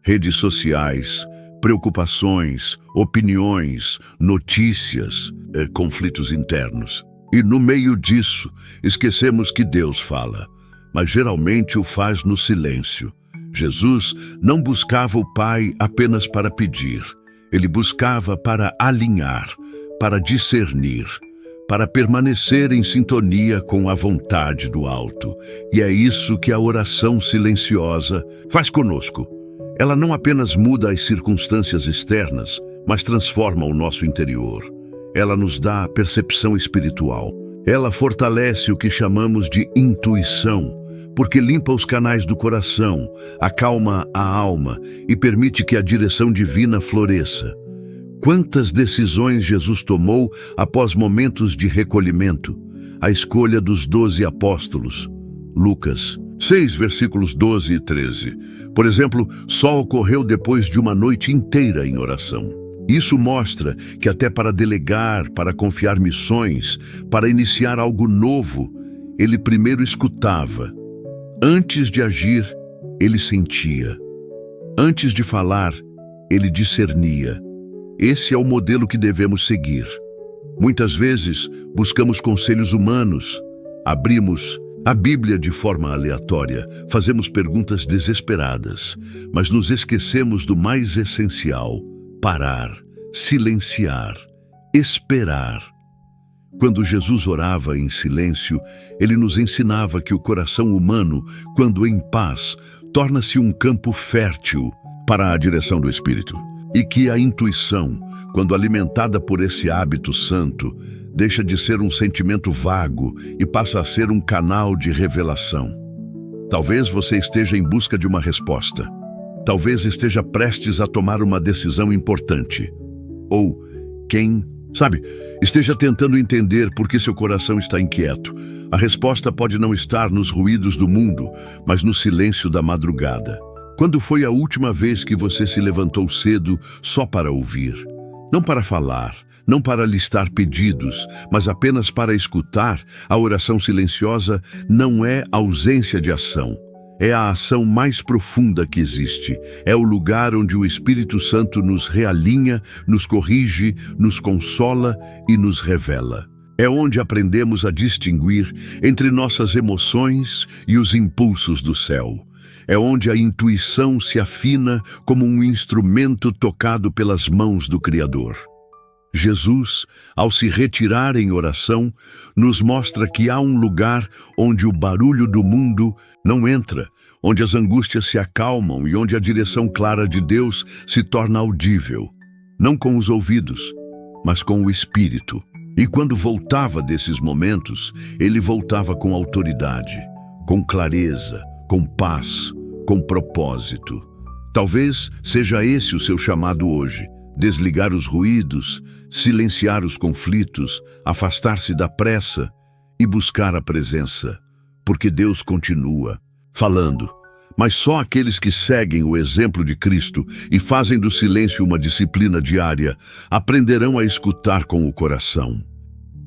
Redes sociais, preocupações, opiniões, notícias, conflitos internos. E no meio disso, esquecemos que Deus fala, mas geralmente o faz no silêncio. Jesus não buscava o Pai apenas para pedir. Ele buscava para alinhar, para discernir, para permanecer em sintonia com a vontade do alto. E é isso que a oração silenciosa faz conosco. Ela não apenas muda as circunstâncias externas, mas transforma o nosso interior. Ela nos dá a percepção espiritual. Ela fortalece o que chamamos de intuição, porque limpa os canais do coração, acalma a alma e permite que a direção divina floresça. Quantas decisões Jesus tomou após momentos de recolhimento? A escolha dos 12 apóstolos. Lucas, 6, versículos 12 e 13. Por exemplo, só ocorreu depois de uma noite inteira em oração. Isso mostra que até para delegar, para confiar missões, para iniciar algo novo, ele primeiro escutava. Antes de agir, ele sentia. Antes de falar, ele discernia. Esse é o modelo que devemos seguir. Muitas vezes, buscamos conselhos humanos, abrimos a Bíblia de forma aleatória, fazemos perguntas desesperadas, mas nos esquecemos do mais essencial: parar, silenciar, esperar. Quando Jesus orava em silêncio, ele nos ensinava que o coração humano, quando em paz, torna-se um campo fértil para a direção do Espírito. E que a intuição, quando alimentada por esse hábito santo, deixa de ser um sentimento vago e passa a ser um canal de revelação. Talvez você esteja em busca de uma resposta. Talvez esteja prestes a tomar uma decisão importante. Ou, esteja tentando entender por que seu coração está inquieto. A resposta pode não estar nos ruídos do mundo, mas no silêncio da madrugada. Quando foi a última vez que você se levantou cedo só para ouvir? Não para falar, não para listar pedidos, mas apenas para escutar. A oração silenciosa não é ausência de ação. É a ação mais profunda que existe. É o lugar onde o Espírito Santo nos realinha, nos corrige, nos consola e nos revela. É onde aprendemos a distinguir entre nossas emoções e os impulsos do céu. É onde a intuição se afina como um instrumento tocado pelas mãos do Criador. Jesus, ao se retirar em oração, nos mostra que há um lugar onde o barulho do mundo não entra, onde as angústias se acalmam e onde a direção clara de Deus se torna audível, não com os ouvidos, mas com o Espírito. E quando voltava desses momentos, ele voltava com autoridade, com clareza, com paz, com propósito. Talvez seja esse o seu chamado hoje: desligar os ruídos, silenciar os conflitos, afastar-se da pressa e buscar a presença, porque Deus continua falando. Mas só aqueles que seguem o exemplo de Cristo e fazem do silêncio uma disciplina diária aprenderão a escutar com o coração.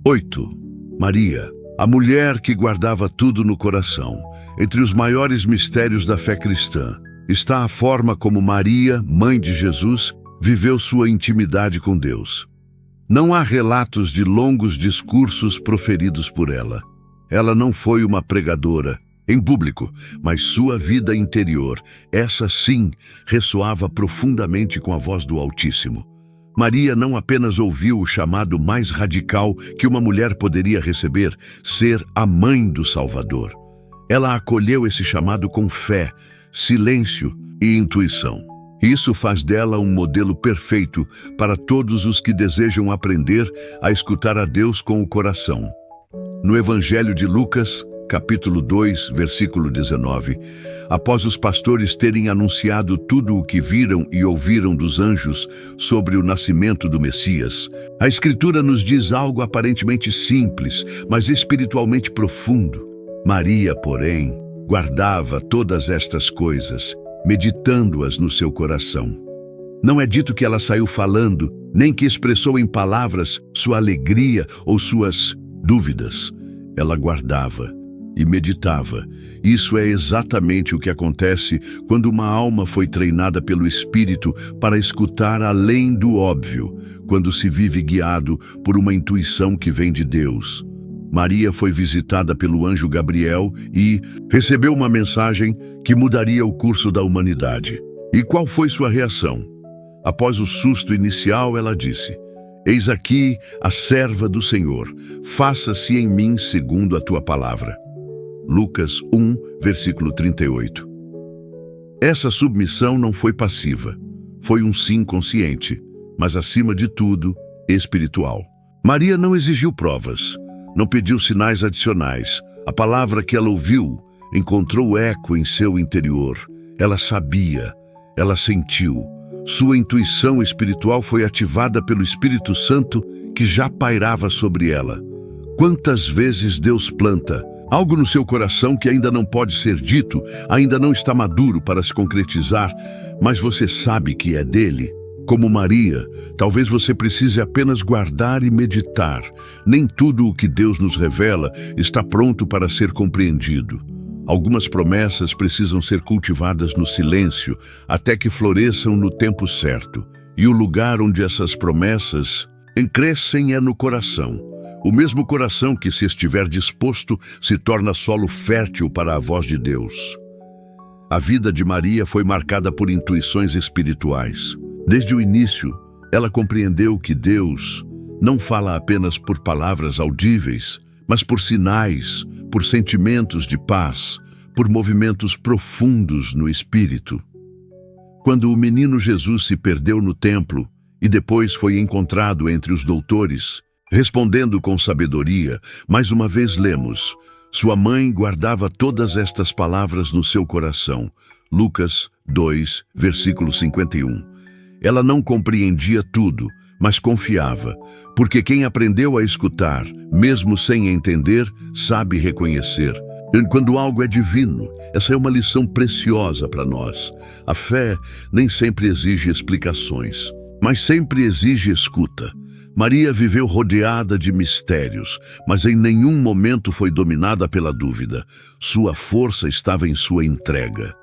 8. Maria, a mulher que guardava tudo no coração. Entre os maiores mistérios da fé cristã está a forma como Maria, mãe de Jesus, viveu sua intimidade com Deus. Não há relatos de longos discursos proferidos por ela. Ela não foi uma pregadora em público, mas sua vida interior, essa sim, ressoava profundamente com a voz do Altíssimo. Maria não apenas ouviu o chamado mais radical que uma mulher poderia receber, ser a mãe do Salvador. Ela acolheu esse chamado com fé, silêncio e intuição. Isso faz dela um modelo perfeito para todos os que desejam aprender a escutar a Deus com o coração. No Evangelho de Lucas, capítulo 2, versículo 19, após os pastores terem anunciado tudo o que viram e ouviram dos anjos sobre o nascimento do Messias, a Escritura nos diz algo aparentemente simples, mas espiritualmente profundo. Maria, porém, guardava todas estas coisas, meditando-as no seu coração. Não é dito que ela saiu falando, nem que expressou em palavras sua alegria ou suas dúvidas. Ela guardava e meditava. Isso é exatamente o que acontece quando uma alma foi treinada pelo Espírito para escutar além do óbvio, quando se vive guiado por uma intuição que vem de Deus. Maria foi visitada pelo anjo Gabriel e recebeu uma mensagem que mudaria o curso da humanidade. E qual foi sua reação? Após o susto inicial, ela disse: "Eis aqui a serva do Senhor, faça-se em mim segundo a tua palavra." Lucas 1, versículo 38. Essa submissão não foi passiva, foi um sim consciente, mas acima de tudo, espiritual. Maria não exigiu provas, não pediu sinais adicionais. A palavra que ela ouviu encontrou eco em seu interior. Ela sabia, ela sentiu. Sua intuição espiritual foi ativada pelo Espírito Santo que já pairava sobre ela. Quantas vezes Deus planta, Algo no seu coração que ainda não pode ser dito, ainda não está maduro para se concretizar, mas você sabe que é dele. Como Maria, talvez você precise apenas guardar e meditar. Nem tudo o que Deus nos revela está pronto para ser compreendido. Algumas promessas precisam ser cultivadas no silêncio até que floresçam no tempo certo. E o lugar onde essas promessas crescem é no coração. O mesmo coração que, se estiver disposto, se torna solo fértil para a voz de Deus. A vida de Maria foi marcada por intuições espirituais. Desde o início, ela compreendeu que Deus não fala apenas por palavras audíveis, mas por sinais, por sentimentos de paz, por movimentos profundos no espírito. Quando o menino Jesus se perdeu no templo e depois foi encontrado entre os doutores, respondendo com sabedoria, mais uma vez lemos: sua mãe guardava todas estas palavras no seu coração. Lucas 2, versículo 51. Ela não compreendia tudo, mas confiava, porque quem aprendeu a escutar, mesmo sem entender, sabe reconhecer. Quando algo é divino, essa é uma lição preciosa para nós. A fé nem sempre exige explicações, mas sempre exige escuta. Maria viveu rodeada de mistérios, mas em nenhum momento foi dominada pela dúvida. Sua força estava em sua entrega.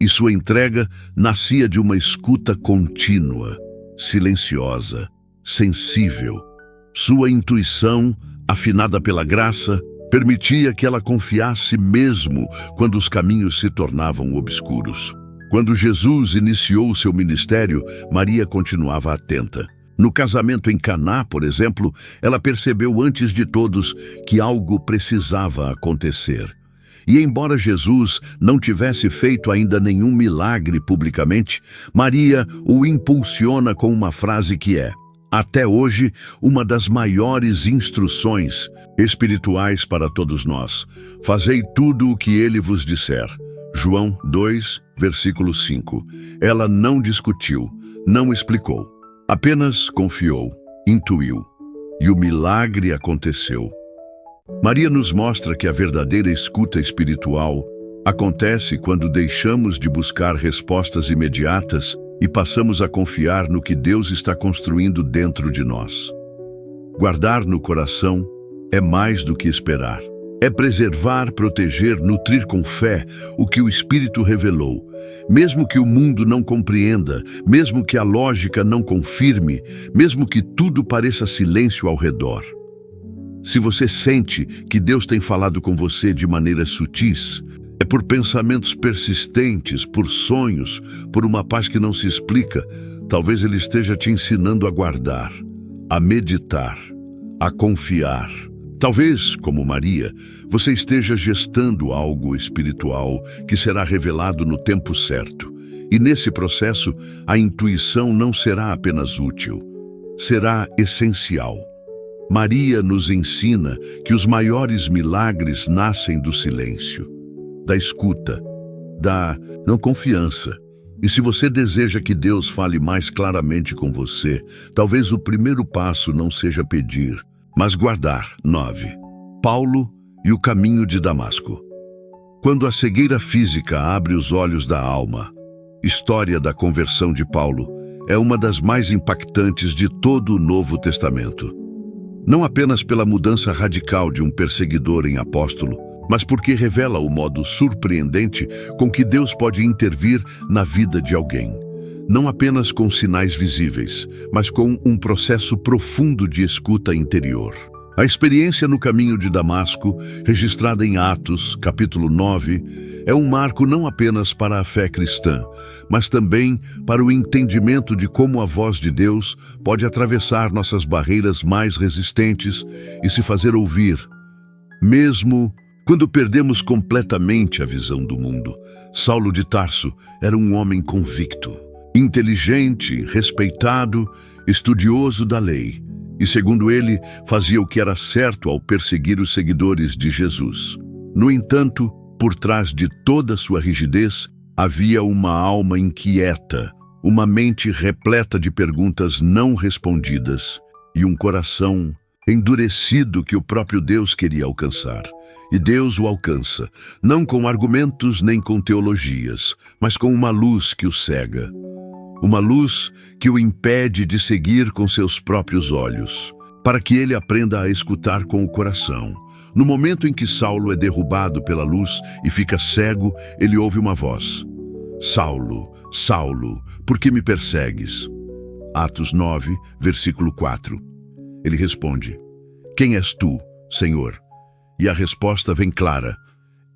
E sua entrega nascia de uma escuta contínua, silenciosa, sensível. Sua intuição, afinada pela graça, permitia que ela confiasse mesmo quando os caminhos se tornavam obscuros. Quando Jesus iniciou seu ministério, Maria continuava atenta. No casamento em Caná, por exemplo, ela percebeu antes de todos que algo precisava acontecer. E embora Jesus não tivesse feito ainda nenhum milagre publicamente, Maria o impulsiona com uma frase que é, até hoje, uma das maiores instruções espirituais para todos nós. Fazei tudo o que ele vos disser. João 2, versículo 5. Ela não discutiu, não explicou, apenas confiou, intuiu. E o milagre aconteceu. Maria nos mostra que a verdadeira escuta espiritual acontece quando deixamos de buscar respostas imediatas e passamos a confiar no que Deus está construindo dentro de nós. Guardar no coração é mais do que esperar. É preservar, proteger, nutrir com fé o que o Espírito revelou. Mesmo que o mundo não compreenda, mesmo que a lógica não confirme, mesmo que tudo pareça silêncio ao redor. Se você sente que Deus tem falado com você de maneiras sutis, é por pensamentos persistentes, por sonhos, por uma paz que não se explica, talvez Ele esteja te ensinando a guardar, a meditar, a confiar. Talvez, como Maria, você esteja gestando algo espiritual que será revelado no tempo certo. E nesse processo, a intuição não será apenas útil, será essencial. Maria nos ensina que os maiores milagres nascem do silêncio, da escuta, da não confiança. E se você deseja que Deus fale mais claramente com você, talvez o primeiro passo não seja pedir, mas guardar. 9. Paulo e o caminho de Damasco. Quando a cegueira física abre os olhos da alma, história da conversão de Paulo é uma das mais impactantes de todo o Novo Testamento. Não apenas pela mudança radical de um perseguidor em apóstolo, mas porque revela o modo surpreendente com que Deus pode intervir na vida de alguém. Não apenas com sinais visíveis, mas com um processo profundo de escuta interior. A experiência no caminho de Damasco, registrada em Atos, capítulo 9, é um marco não apenas para a fé cristã, mas também para o entendimento de como a voz de Deus pode atravessar nossas barreiras mais resistentes e se fazer ouvir, mesmo quando perdemos completamente a visão do mundo. Saulo de Tarso era um homem convicto, inteligente, respeitado, estudioso da lei. E, segundo ele, fazia o que era certo ao perseguir os seguidores de Jesus. No entanto, por trás de toda sua rigidez, havia uma alma inquieta, uma mente repleta de perguntas não respondidas e um coração endurecido que o próprio Deus queria alcançar. E Deus o alcança, não com argumentos nem com teologias, mas com uma luz que o cega. Uma luz que o impede de seguir com seus próprios olhos, para que ele aprenda a escutar com o coração. No momento em que Saulo é derrubado pela luz e fica cego, ele ouve uma voz: Saulo, Saulo, por que me persegues? Atos 9, versículo 4. Ele responde: Quem és tu, Senhor? E a resposta vem clara: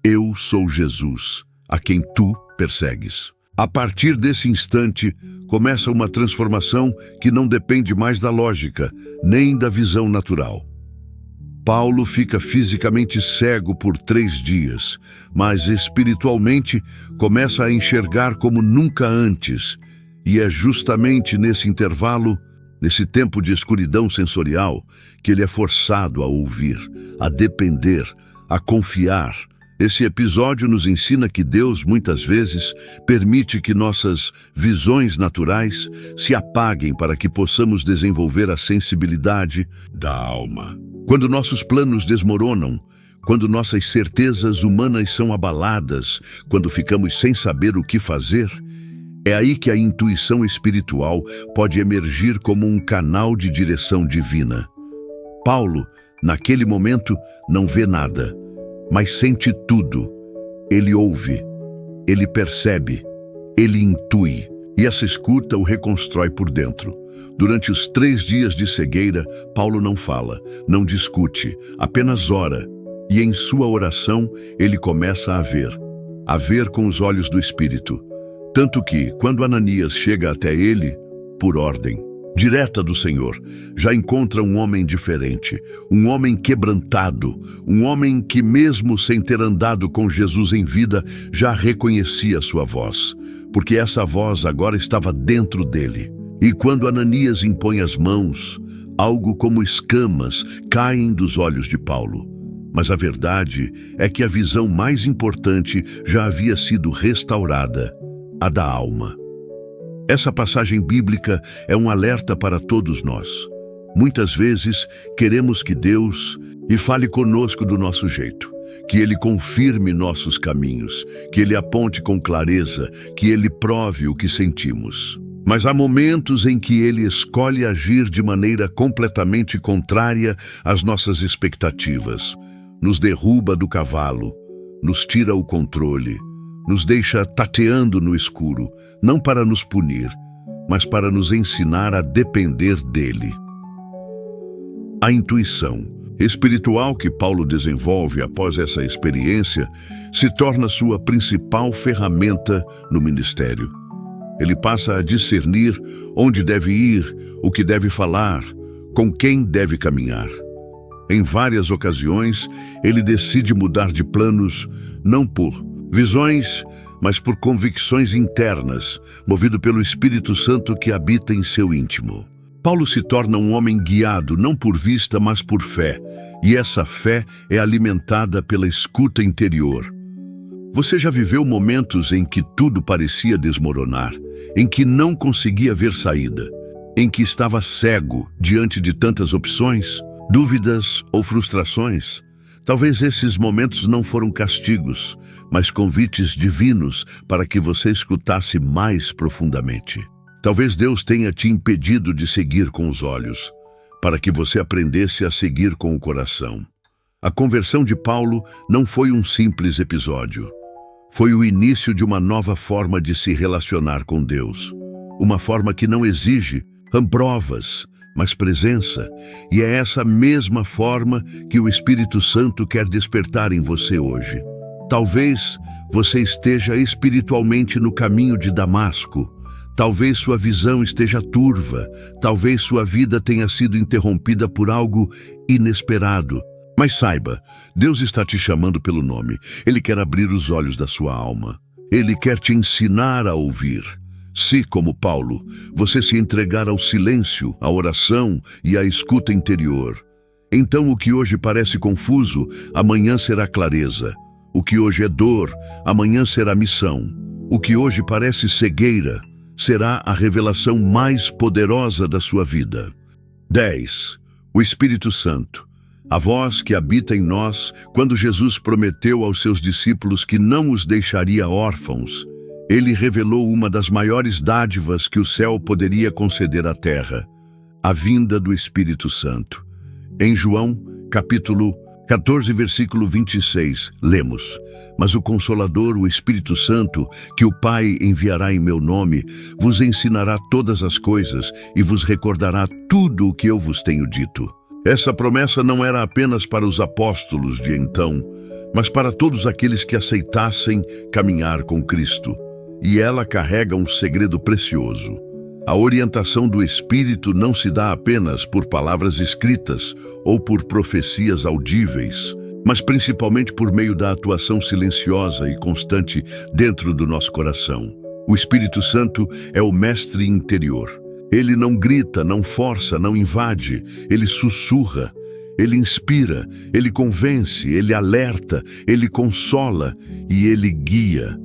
Eu sou Jesus, a quem tu persegues. A partir desse instante, começa uma transformação que não depende mais da lógica, nem da visão natural. Paulo fica fisicamente cego por 3 dias, mas espiritualmente começa a enxergar como nunca antes. E é justamente nesse intervalo, nesse tempo de escuridão sensorial, que ele é forçado a ouvir, a depender, a confiar. Esse episódio nos ensina que Deus, muitas vezes, permite que nossas visões naturais se apaguem para que possamos desenvolver a sensibilidade da alma. Quando nossos planos desmoronam, quando nossas certezas humanas são abaladas, quando ficamos sem saber o que fazer, é aí que a intuição espiritual pode emergir como um canal de direção divina. Paulo, naquele momento, não vê nada, mas sente tudo. Ele ouve, ele percebe, ele intui, e essa escuta o reconstrói por dentro. Durante os 3 dias de cegueira, Paulo não fala, não discute, apenas ora. E em sua oração, ele começa a ver com os olhos do Espírito. Tanto que, quando Ananias chega até ele, por ordem direta do Senhor, já encontra um homem diferente, um homem quebrantado, um homem que, mesmo sem ter andado com Jesus em vida, já reconhecia sua voz, porque essa voz agora estava dentro dele. E quando Ananias impõe as mãos, algo como escamas caem dos olhos de Paulo. Mas a verdade é que a visão mais importante já havia sido restaurada, a da alma. Essa passagem bíblica é um alerta para todos nós. Muitas vezes queremos que Deus fale conosco do nosso jeito, que Ele confirme nossos caminhos, que Ele aponte com clareza, que Ele prove o que sentimos. Mas há momentos em que Ele escolhe agir de maneira completamente contrária às nossas expectativas. Nos derruba do cavalo, nos tira o controle, nos deixa tateando no escuro, não para nos punir, mas para nos ensinar a depender dele. A intuição espiritual que Paulo desenvolve após essa experiência se torna sua principal ferramenta no ministério. Ele passa a discernir onde deve ir, o que deve falar, com quem deve caminhar. Em várias ocasiões, ele decide mudar de planos, não por visões, mas por convicções internas, movido pelo Espírito Santo que habita em seu íntimo. Paulo se torna um homem guiado não por vista, mas por fé, e essa fé é alimentada pela escuta interior. Você já viveu momentos em que tudo parecia desmoronar, em que não conseguia ver saída, em que estava cego diante de tantas opções, dúvidas ou frustrações? Talvez esses momentos não foram castigos, mas convites divinos para que você escutasse mais profundamente. Talvez Deus tenha te impedido de seguir com os olhos, para que você aprendesse a seguir com o coração. A conversão de Paulo não foi um simples episódio. Foi o início de uma nova forma de se relacionar com Deus. Uma forma que não exige provas, mas presença. E é essa mesma forma que o Espírito Santo quer despertar em você hoje. Talvez você esteja espiritualmente no caminho de Damasco. Talvez sua visão esteja turva. Talvez sua vida tenha sido interrompida por algo inesperado. Mas saiba, Deus está te chamando pelo nome. Ele quer abrir os olhos da sua alma. Ele quer te ensinar a ouvir. Se, como Paulo, você se entregar ao silêncio, à oração e à escuta interior, então o que hoje parece confuso, amanhã será clareza. O que hoje é dor, amanhã será missão. O que hoje parece cegueira, será a revelação mais poderosa da sua vida. 10. O Espírito Santo, a voz que habita em nós, quando Jesus prometeu aos seus discípulos que não os deixaria órfãos, ele revelou uma das maiores dádivas que o céu poderia conceder à terra, a vinda do Espírito Santo. Em João, capítulo 14, versículo 26, lemos: Mas o Consolador, o Espírito Santo, que o Pai enviará em meu nome, vos ensinará todas as coisas e vos recordará tudo o que eu vos tenho dito. Essa promessa não era apenas para os apóstolos de então, mas para todos aqueles que aceitassem caminhar com Cristo. E ela carrega um segredo precioso. A orientação do Espírito não se dá apenas por palavras escritas ou por profecias audíveis, mas principalmente por meio da atuação silenciosa e constante dentro do nosso coração. O Espírito Santo é o mestre interior. Ele não grita, não força, não invade, ele sussurra, ele inspira, ele convence, ele alerta, ele consola e ele guia.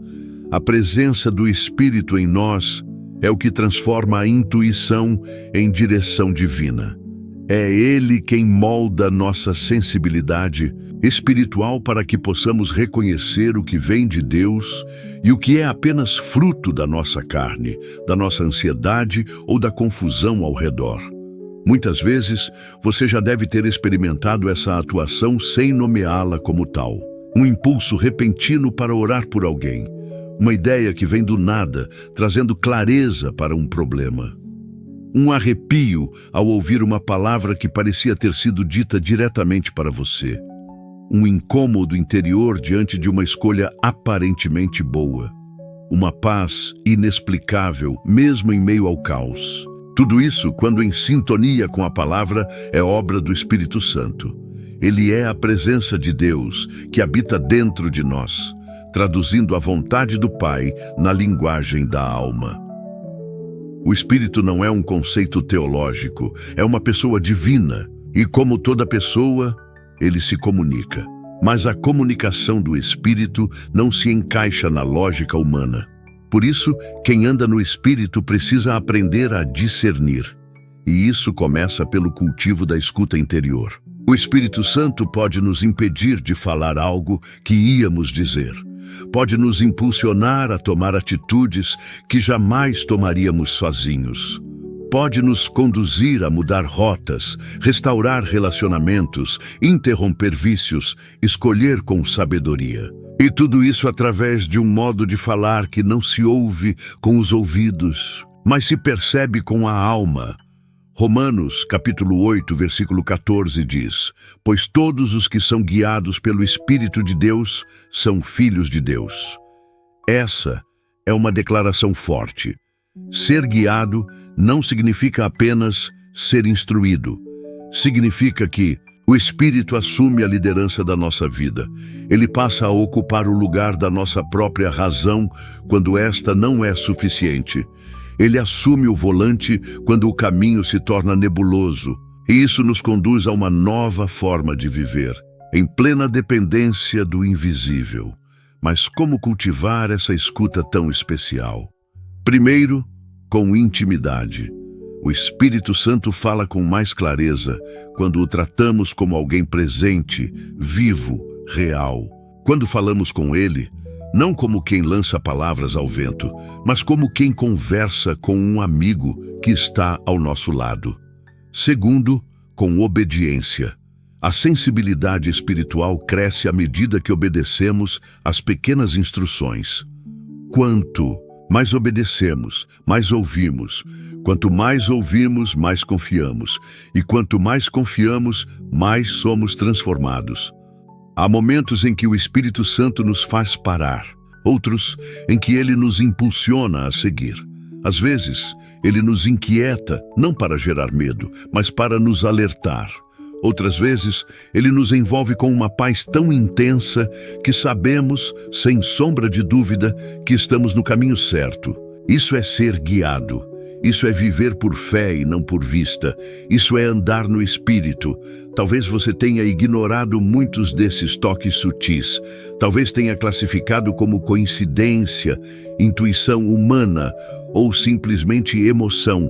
A presença do Espírito em nós é o que transforma a intuição em direção divina. É Ele quem molda nossa sensibilidade espiritual para que possamos reconhecer o que vem de Deus e o que é apenas fruto da nossa carne, da nossa ansiedade ou da confusão ao redor. Muitas vezes, você já deve ter experimentado essa atuação sem nomeá-la como tal. Um impulso repentino para orar por alguém. Uma ideia que vem do nada, trazendo clareza para um problema. Um arrepio ao ouvir uma palavra que parecia ter sido dita diretamente para você. Um incômodo interior diante de uma escolha aparentemente boa. Uma paz inexplicável, mesmo em meio ao caos. Tudo isso, quando em sintonia com a palavra, é obra do Espírito Santo. Ele é a presença de Deus que habita dentro de nós, traduzindo a vontade do Pai na linguagem da alma. O Espírito não é um conceito teológico, é uma pessoa divina, e como toda pessoa, ele se comunica. Mas a comunicação do Espírito não se encaixa na lógica humana. Por isso, quem anda no Espírito precisa aprender a discernir. E isso começa pelo cultivo da escuta interior. O Espírito Santo pode nos impedir de falar algo que íamos dizer. Pode nos impulsionar a tomar atitudes que jamais tomaríamos sozinhos. Pode nos conduzir a mudar rotas, restaurar relacionamentos, interromper vícios, escolher com sabedoria. E tudo isso através de um modo de falar que não se ouve com os ouvidos, mas se percebe com a alma. Romanos, capítulo 8, versículo 14 diz: Pois todos os que são guiados pelo Espírito de Deus são filhos de Deus. Essa é uma declaração forte. Ser guiado não significa apenas ser instruído. Significa que o Espírito assume a liderança da nossa vida. Ele passa a ocupar o lugar da nossa própria razão quando esta não é suficiente. Ele assume o volante quando o caminho se torna nebuloso. E isso nos conduz a uma nova forma de viver, em plena dependência do invisível. Mas como cultivar essa escuta tão especial? Primeiro, com intimidade. O Espírito Santo fala com mais clareza quando o tratamos como alguém presente, vivo, real. Quando falamos com Ele, não como quem lança palavras ao vento, mas como quem conversa com um amigo que está ao nosso lado. Segundo, com obediência. A sensibilidade espiritual cresce à medida que obedecemos às pequenas instruções. Quanto mais obedecemos, mais ouvimos. Quanto mais ouvimos, mais confiamos. E quanto mais confiamos, mais somos transformados. Há momentos em que o Espírito Santo nos faz parar, outros em que ele nos impulsiona a seguir. Às vezes, ele nos inquieta, não para gerar medo, mas para nos alertar. Outras vezes, ele nos envolve com uma paz tão intensa que sabemos, sem sombra de dúvida, que estamos no caminho certo. Isso é ser guiado. Isso é viver por fé e não por vista. Isso é andar no Espírito. Talvez você tenha ignorado muitos desses toques sutis. Talvez tenha classificado como coincidência, intuição humana ou simplesmente emoção.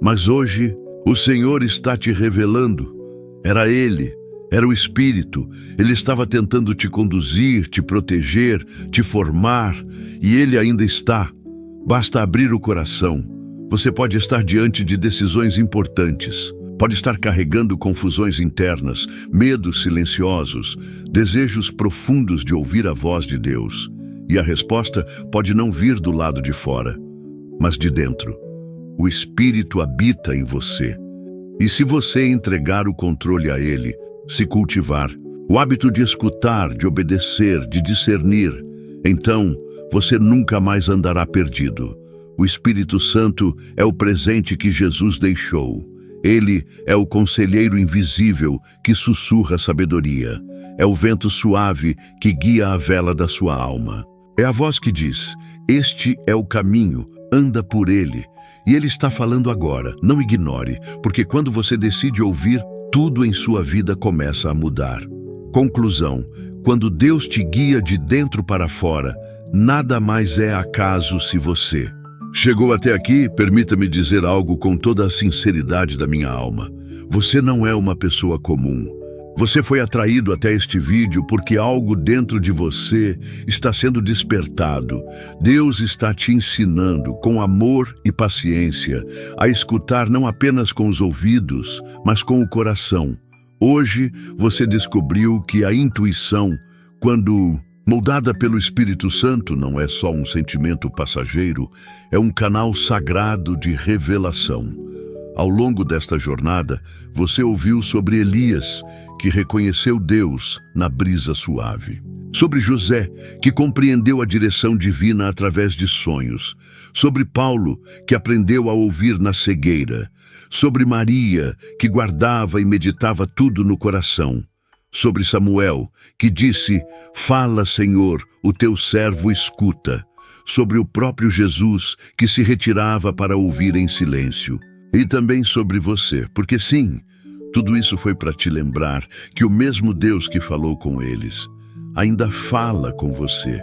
Mas hoje, o Senhor está te revelando. Era ele, era o Espírito. Ele estava tentando te conduzir, te proteger, te formar, e ele ainda está. Basta abrir o coração. Você pode estar diante de decisões importantes. Pode estar carregando confusões internas, medos silenciosos, desejos profundos de ouvir a voz de Deus. E a resposta pode não vir do lado de fora, mas de dentro. O Espírito habita em você. E se você entregar o controle a Ele, se cultivar, o hábito de escutar, de obedecer, de discernir, então você nunca mais andará perdido. O Espírito Santo é o presente que Jesus deixou. Ele é o conselheiro invisível que sussurra sabedoria. É o vento suave que guia a vela da sua alma. É a voz que diz: este é o caminho, anda por ele. E ele está falando agora, não ignore, porque quando você decide ouvir, tudo em sua vida começa a mudar. Conclusão: quando Deus te guia de dentro para fora, nada mais é acaso se você chegou até aqui. Permita-me dizer algo com toda a sinceridade da minha alma. Você não é uma pessoa comum. Você foi atraído até este vídeo porque algo dentro de você está sendo despertado. Deus está te ensinando, com amor e paciência, a escutar não apenas com os ouvidos, mas com o coração. Hoje você descobriu que a intuição, quando moldada pelo Espírito Santo, não é só um sentimento passageiro, é um canal sagrado de revelação. Ao longo desta jornada, você ouviu sobre Elias, que reconheceu Deus na brisa suave. Sobre José, que compreendeu a direção divina através de sonhos. Sobre Paulo, que aprendeu a ouvir na cegueira. Sobre Maria, que guardava e meditava tudo no coração. Sobre Samuel, que disse: fala, Senhor, o teu servo escuta. Sobre o próprio Jesus, que se retirava para ouvir em silêncio. E também sobre você, porque sim, tudo isso foi para te lembrar que o mesmo Deus que falou com eles ainda fala com você.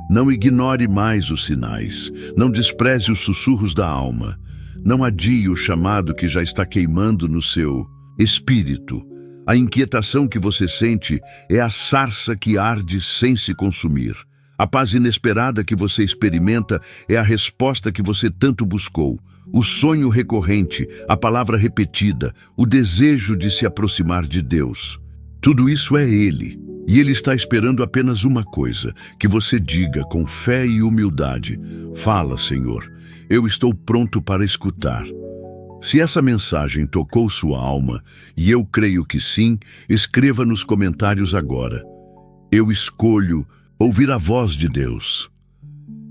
Não ignore mais os sinais, não despreze os sussurros da alma, não adie o chamado que já está queimando no seu espírito. A inquietação que você sente é a sarça que arde sem se consumir. A paz inesperada que você experimenta é a resposta que você tanto buscou. O sonho recorrente, a palavra repetida, o desejo de se aproximar de Deus. Tudo isso é Ele. E Ele está esperando apenas uma coisa, que você diga com fé e humildade: fala, Senhor, eu estou pronto para escutar. Se essa mensagem tocou sua alma, e eu creio que sim, escreva nos comentários agora: eu escolho ouvir a voz de Deus.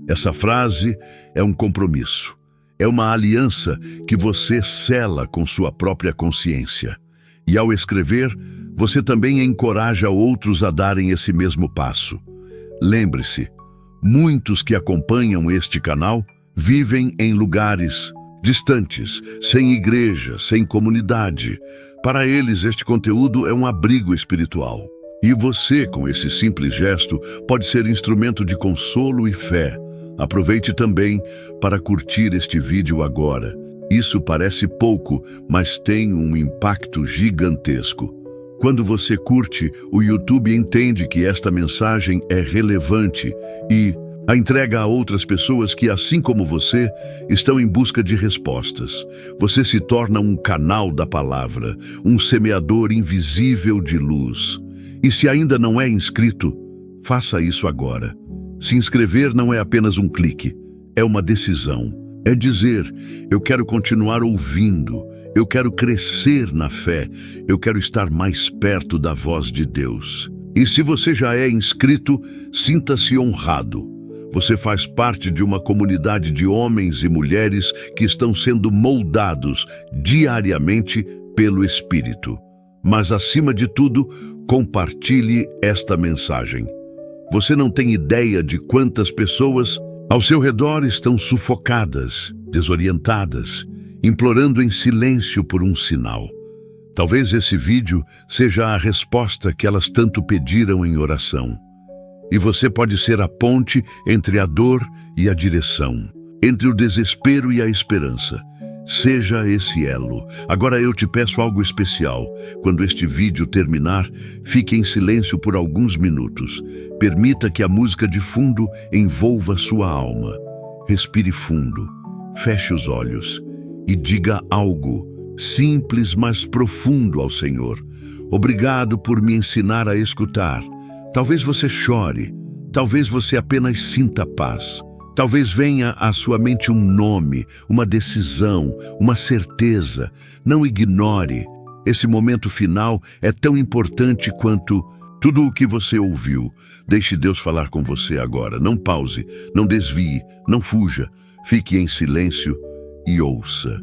Essa frase é um compromisso. É uma aliança que você sela com sua própria consciência. E ao escrever, você também encoraja outros a darem esse mesmo passo. Lembre-se, muitos que acompanham este canal vivem em lugares distantes, sem igreja, sem comunidade. Para eles, este conteúdo é um abrigo espiritual. E você, com esse simples gesto, pode ser instrumento de consolo e fé. Aproveite também para curtir este vídeo agora. Isso parece pouco, mas tem um impacto gigantesco. Quando você curte, o YouTube entende que esta mensagem é relevante e a entrega a outras pessoas que, assim como você, estão em busca de respostas. Você se torna um canal da palavra, um semeador invisível de luz. E se ainda não é inscrito, faça isso agora. Se inscrever não é apenas um clique, é uma decisão. É dizer: eu quero continuar ouvindo, eu quero crescer na fé, eu quero estar mais perto da voz de Deus. E se você já é inscrito, sinta-se honrado. Você faz parte de uma comunidade de homens e mulheres que estão sendo moldados diariamente pelo Espírito. Mas, acima de tudo, compartilhe esta mensagem. Você não tem ideia de quantas pessoas ao seu redor estão sufocadas, desorientadas, implorando em silêncio por um sinal. Talvez esse vídeo seja a resposta que elas tanto pediram em oração. E você pode ser a ponte entre a dor e a direção, entre o desespero e a esperança. Seja esse elo. Agora eu te peço algo especial. Quando este vídeo terminar, fique em silêncio por alguns minutos. Permita que a música de fundo envolva sua alma. Respire fundo, feche os olhos e diga algo simples, mas profundo ao Senhor. Obrigado por me ensinar a escutar. Talvez você chore, talvez você apenas sinta paz. Talvez venha à sua mente um nome, uma decisão, uma certeza. Não ignore. Esse momento final é tão importante quanto tudo o que você ouviu. Deixe Deus falar com você agora. Não pause, não desvie, não fuja. Fique em silêncio e ouça.